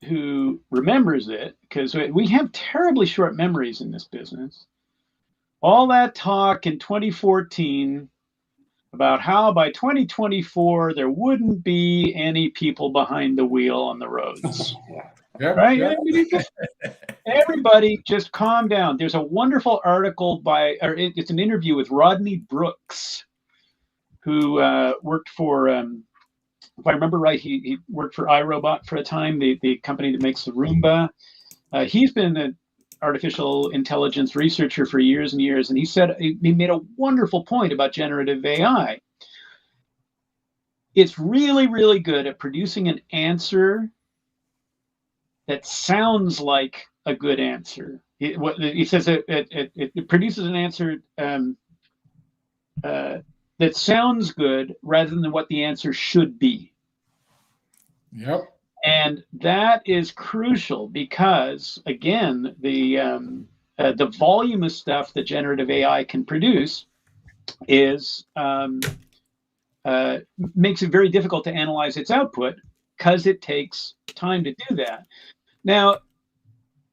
who remembers it, because we have terribly short memories in this business. All that talk in 2014 about how by 2024 there wouldn't be any people behind the wheel on the roads. Right? Yeah. Everybody just calm down. There's a wonderful article it's an interview with Rodney Brooks, who worked for, if I remember right, he worked for iRobot for a time, the company that makes the Roomba. He's been an artificial intelligence researcher for years and years, and he said he made a wonderful point about generative AI. It's really, really good at producing an answer that sounds like a good answer. He says it produces an answer that sounds good rather than what the answer should be. Yep. And that is crucial because, again, the volume of stuff that generative AI can produce is makes it very difficult to analyze its output because it takes time to do that. Now,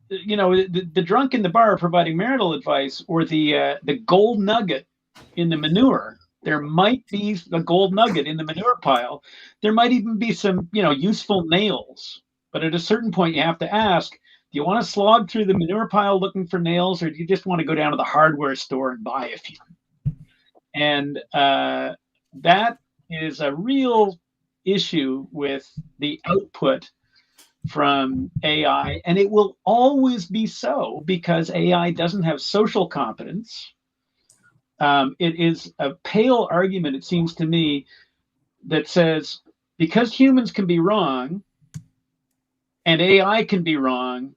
you know, the drunk in the bar providing marital advice, or the gold nugget in the manure. There might be a gold nugget in the manure pile. There might even be some, useful nails. But at a certain point, you have to ask, do you want to slog through the manure pile looking for nails, or do you just want to go down to the hardware store and buy a few? And that is a real issue with the output from AI, and it will always be so because AI doesn't have social competence. It is a pale argument, it seems to me, that says because humans can be wrong and AI can be wrong,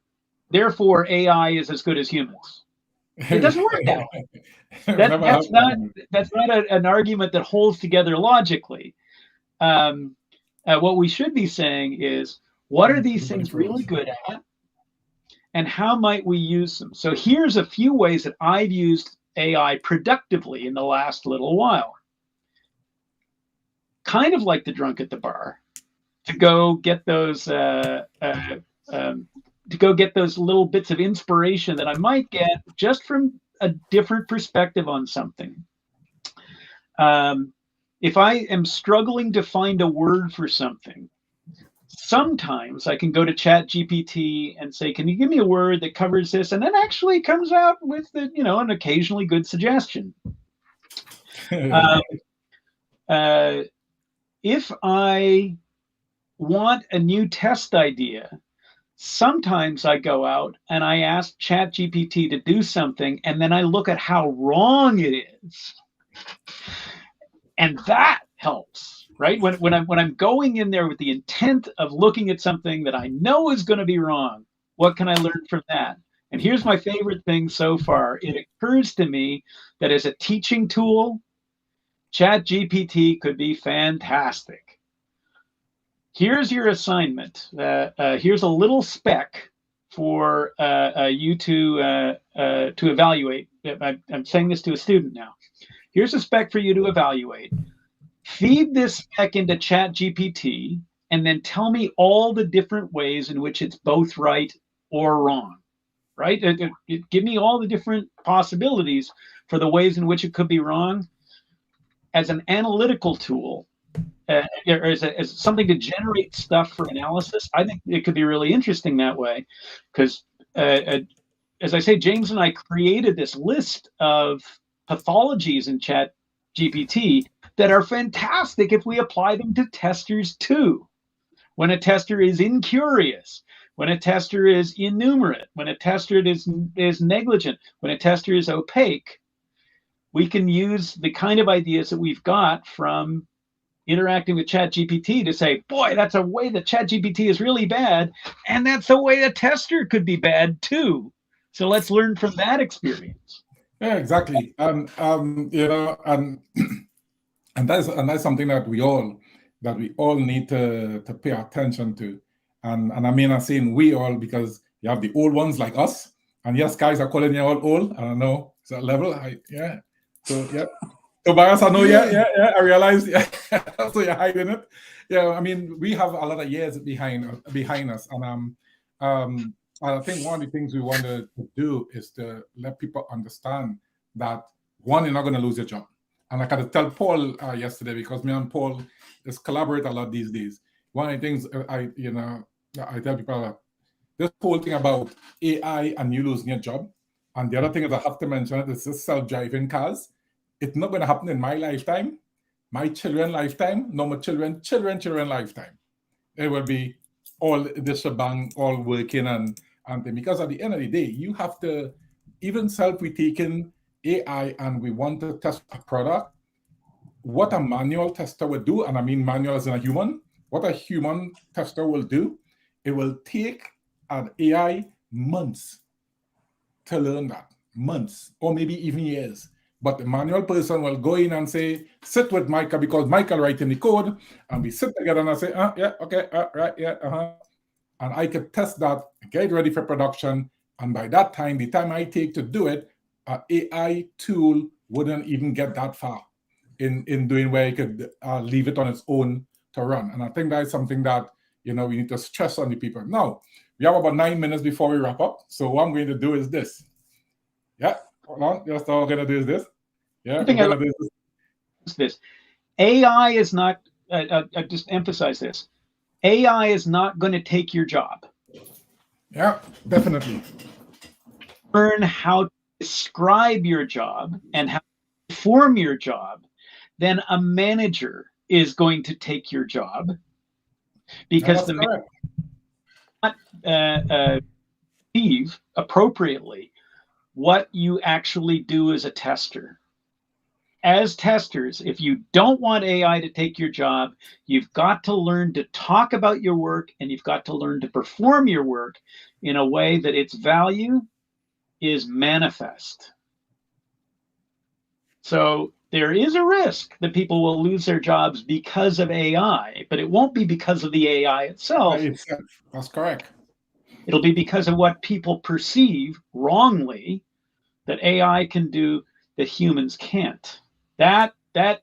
therefore AI is as good as humans. It doesn't work that way. That's not an argument that holds together logically. What we should be saying is, what are these things really good at, and how might we use them? So here's a few ways that I've used AI productively in the last little while. Kind of like the drunk at the bar, to go get those little bits of inspiration that I might get just from a different perspective on something. If I am struggling to find a word for something, sometimes I can go to ChatGPT and say, can you give me a word that covers this? And then actually comes out with an occasionally good suggestion. If I want a new test idea, sometimes I go out and I ask ChatGPT to do something, and then I look at how wrong it is. And that helps, right? When I'm going in there with the intent of looking at something that I know is going to be wrong, what can I learn from that? And here's my favorite thing so far. It occurs to me that as a teaching tool, ChatGPT could be fantastic. Here's your assignment. Here's a little spec for you to evaluate. I'm saying this to a student now. Here's a spec for you to evaluate. Feed this spec into ChatGPT, and then tell me all the different ways in which it's both right or wrong, right? Give me all the different possibilities for the ways in which it could be wrong. As an analytical tool, or as something to generate stuff for analysis, I think it could be really interesting that way, because as I say, James and I created this list of pathologies in ChatGPT that are fantastic if we apply them to testers too. When a tester is incurious, when a tester is innumerate, when a tester is negligent, when a tester is opaque, we can use the kind of ideas that we've got from interacting with ChatGPT to say, boy, that's a way that ChatGPT is really bad, and that's a way a tester could be bad too. So let's learn from that experience. Yeah, exactly. You know, and that's something that we all need to pay attention to. And I mean, I'm saying we all, because you have the old ones like us, and yes, guys are calling you all old. I don't know, is that level? Yeah. So yeah. Tobias, I know, yeah. I realized, yeah. So you're hiding it. Yeah, I mean, we have a lot of years behind us, and I think one of the things we want to do is to let people understand that, one, you're not going to lose your job. And I got to tell Paul yesterday, because me and Paul just collaborate a lot these days. One of the things I tell people that this whole thing about AI and you losing your job, and the other thing is I have to mention it, is this self-driving cars. It's not going to happen in my lifetime, my children's lifetime, no, my children lifetime. It will be all this shebang, all working and because at the end of the day, you have to, even we taking AI and we want to test a product, what a manual tester would do, and I mean manual as in a human, what a human tester will do, it will take an AI months to learn that, months, or maybe even years. But the manual person will go in and say, sit with Michael, because Michael writing the code, and we sit together and I say, yeah, okay, right, yeah, and I could test that, get ready for production, and by that time, the time I take to do it, an AI tool wouldn't even get that far in doing where it could leave it on its own to run. And I think that's something that, we need to stress on the people. Now, we have about 9 minutes before we wrap up. So what I'm going to do is this. Yeah, hold on. Just all I'm going to do is this. Yeah, we're going to do this. AI is not, I just emphasize this. AI is not going to take your job. Yeah, definitely. Learn how to describe your job and how to perform your job, then a manager is going to take your job, because the manager not achieve appropriately what you actually do as a tester. As testers, if you don't want AI to take your job, you've got to learn to talk about your work, and you've got to learn to perform your work in a way that its value is manifest. So there is a risk that people will lose their jobs because of AI, but it won't be because of the AI itself. That's correct. It'll be because of what people perceive wrongly that AI can do that humans can't. That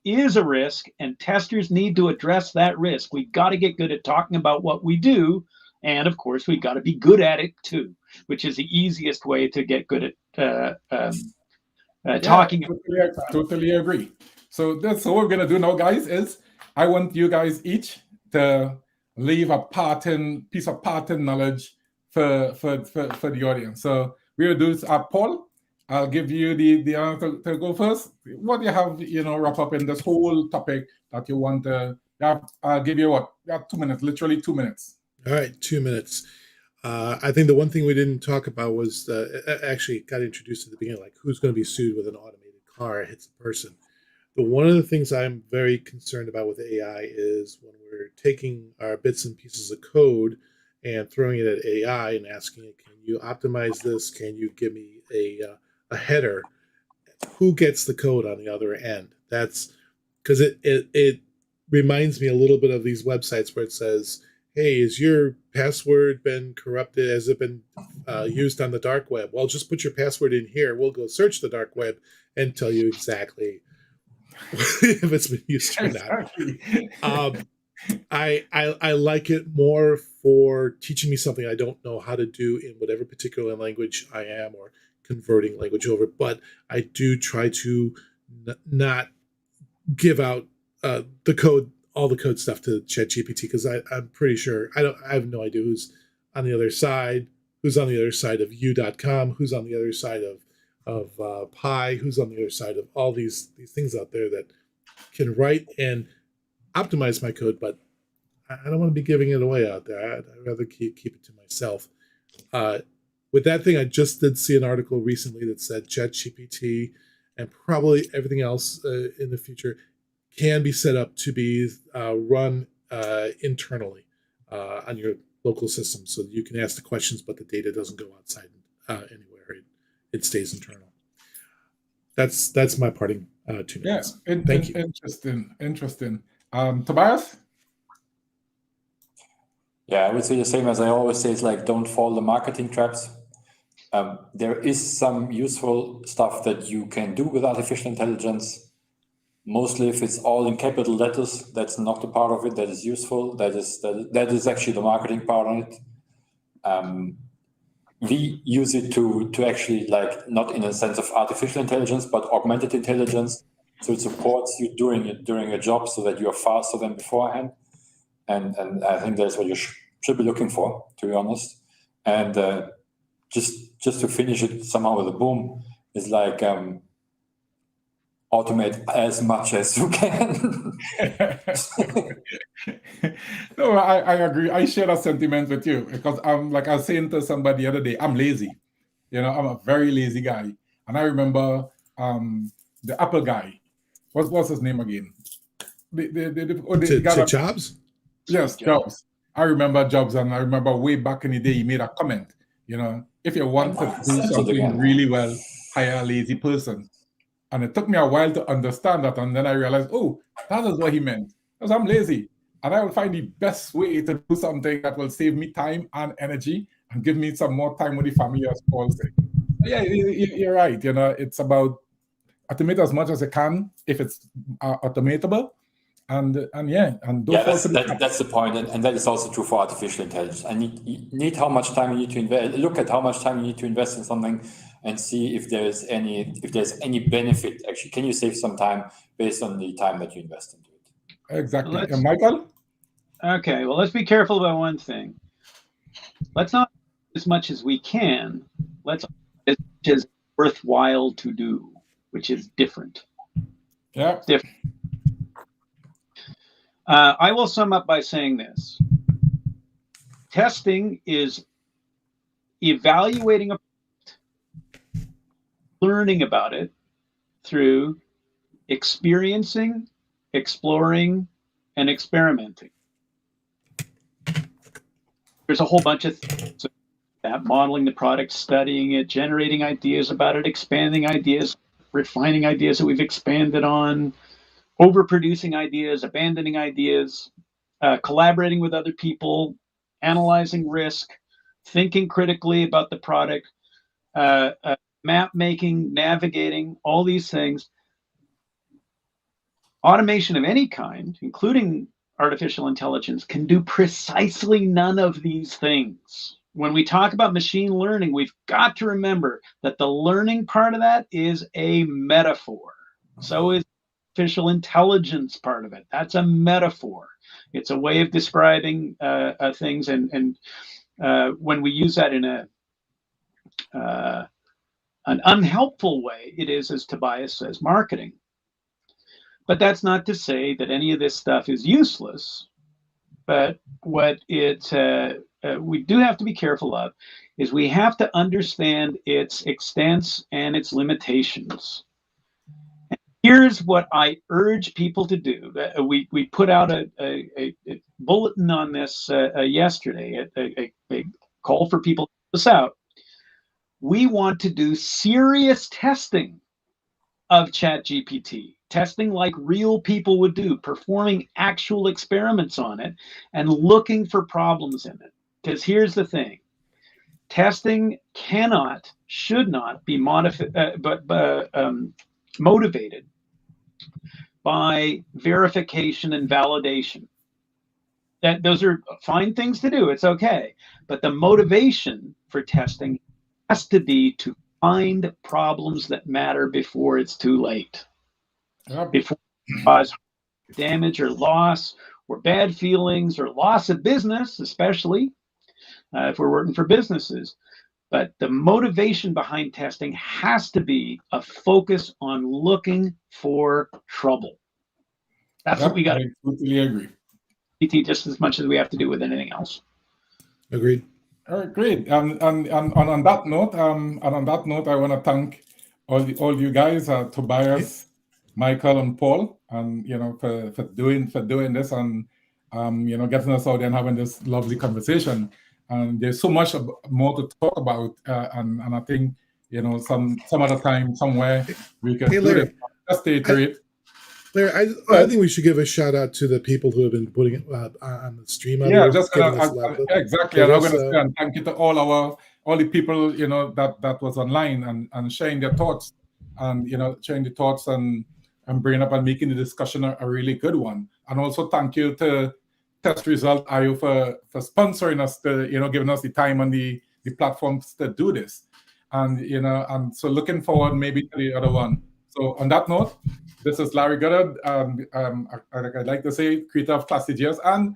is a risk, and testers need to address that risk. We've got to get good at talking about what we do, and of course, we've got to be good at it too, which is the easiest way to get good at talking. Totally agree. So that's what we're gonna do now, guys. Is I want you guys each to leave a piece of pattern knowledge for the audience. So we'll do this. Paul, I'll give you the honor to go first. What do you have, wrap up in this whole topic that you want to? I'll give you 2 minutes, literally 2 minutes. All right, 2 minutes. I think the one thing we didn't talk about was actually got introduced at the beginning, like who's going to be sued with an automated car hits a person. But one of the things I'm very concerned about with AI is when we're taking our bits and pieces of code and throwing it at AI and asking it, can you optimize this? Can you give me a header? Who gets the code on the other end? That's because it reminds me a little bit of these websites where it says, hey, has your password been corrupted? Has it been used on the dark web? Well, just put your password in here. We'll go search the dark web and tell you exactly if it's been used or not. I like it more for teaching me something I don't know how to do in whatever particular language I am, or converting language over. But I do try to not give out the code all the code stuff to ChatGPT because I'm pretty sure I have no idea who's on the other side, who's on the other side of u.com, who's on the other side of Pi, who's on the other side of all these things out there that can write and optimize my code, but I don't want to be giving it away out there. I'd rather keep it to myself. With that thing, I just did see an article recently that said ChatGPT and probably everything else in the future can be set up to be run internally on your local system, so that you can ask the questions, but the data doesn't go outside anywhere. It stays internal. That's my parting 2 minutes. Yeah, Thank you. Interesting. Tobias? Yeah, I would say the same as I always say, is like, don't fall the marketing traps. There is some useful stuff that you can do with artificial intelligence. Mostly if it's all in capital letters, that's not the part of it that is useful. That is actually the marketing part on it. We use it to actually, like, not in a sense of artificial intelligence, but augmented intelligence. So it supports you during a job so that you are faster than beforehand. And I think that's what you should be looking for, to be honest. And just to finish it somehow with a boom is like, automate as much as you can. No, I agree. I share that sentiment with you because like I was saying to somebody the other day, I'm lazy. I'm a very lazy guy. And I remember the Apple guy. What's his name again? Jobs? Yes, Jobs. I remember Jobs, and I remember way back in the day he made a comment. If you want to do something really well, hire a lazy person. And it took me a while to understand that. And then I realized, oh, that is what he meant. Because I'm lazy. And I will find the best way to do something that will save me time and energy and give me some more time with the family, as Paul said. Yeah, you're right. It's about automate as much as I can if it's automatable. And that's the point, and that is also true for artificial intelligence. And need how much time you need to invest. Look at how much time you need to invest in something, and see if there's any benefit. Actually, can you save some time based on the time that you invest into it? Exactly. Michael? Okay. Well, let's be careful about one thing. Let's not as much as we can. Let's as much as worthwhile to do, which is different. Yeah. Different. I will sum up by saying this. Testing is evaluating a product, learning about it through experiencing, exploring, and experimenting. There's a whole bunch of things that: modeling the product, studying it, generating ideas about it, expanding ideas, refining ideas that we've expanded on, overproducing ideas, abandoning ideas, collaborating with other people, analyzing risk, thinking critically about the product, map making, navigating, all these things. Automation of any kind, including artificial intelligence, can do precisely none of these things. When we talk about machine learning, we've got to remember that the learning part of that is a metaphor. So is artificial intelligence part of it. That's a metaphor. It's a way of describing things, and when we use that in an unhelpful way, it is, as Tobias says, marketing. But that's not to say that any of this stuff is useless. But what we do have to be careful of is we have to understand its extents and its limitations. Here's what I urge people to do. We put out a bulletin on this yesterday, a call for people to help us out. We want to do serious testing of ChatGPT, testing like real people would do, performing actual experiments on it and looking for problems in it. Because here's the thing. Testing should not be motivated by verification and validation. Those are fine things to do. It's okay. But the motivation for testing has to be to find problems that matter before it's too late. Yep. Before it causes damage or loss or bad feelings or loss of business, especially if we're working for businesses. But the motivation behind testing has to be a focus on looking for trouble. That's what we got I totally agree. to just as much as we have to do with anything else. Agreed. All right, great. And on that note, I want to thank all you guys, Tobias, Michael, and Paul, and for doing this and getting us out there and having this lovely conversation. And there's so much more to talk about, and I think some other time somewhere we can do Larry, this. Just stay to it. Larry, I think we should give a shout out to the people who have been putting it on the stream. Yeah, just exactly. And I'm going to say and thank you to all the people that was online and sharing their thoughts and sharing the thoughts and bringing up and making the discussion a really good one. And also thank you to Test Result IO for sponsoring us, to giving us the time and the platforms to do this. And and so looking forward maybe to the other one. So on that note, this is Larry Goddard. I'd like to say creator of klassi-js, and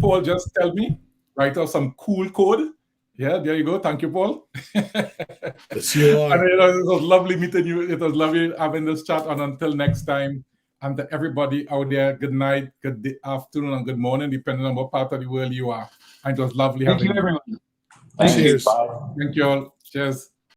Paul just tell me write out some cool code. Yeah, there you go. Thank you, Paul. Yes, you are. And it was lovely meeting you. It was lovely having this chat. And until next time, and to everybody out there, good night, good afternoon, and good morning, depending on what part of the world you are. And it was lovely having you. Thank you, everyone. Thank you. Cheers. Bye. Thank you all. Cheers.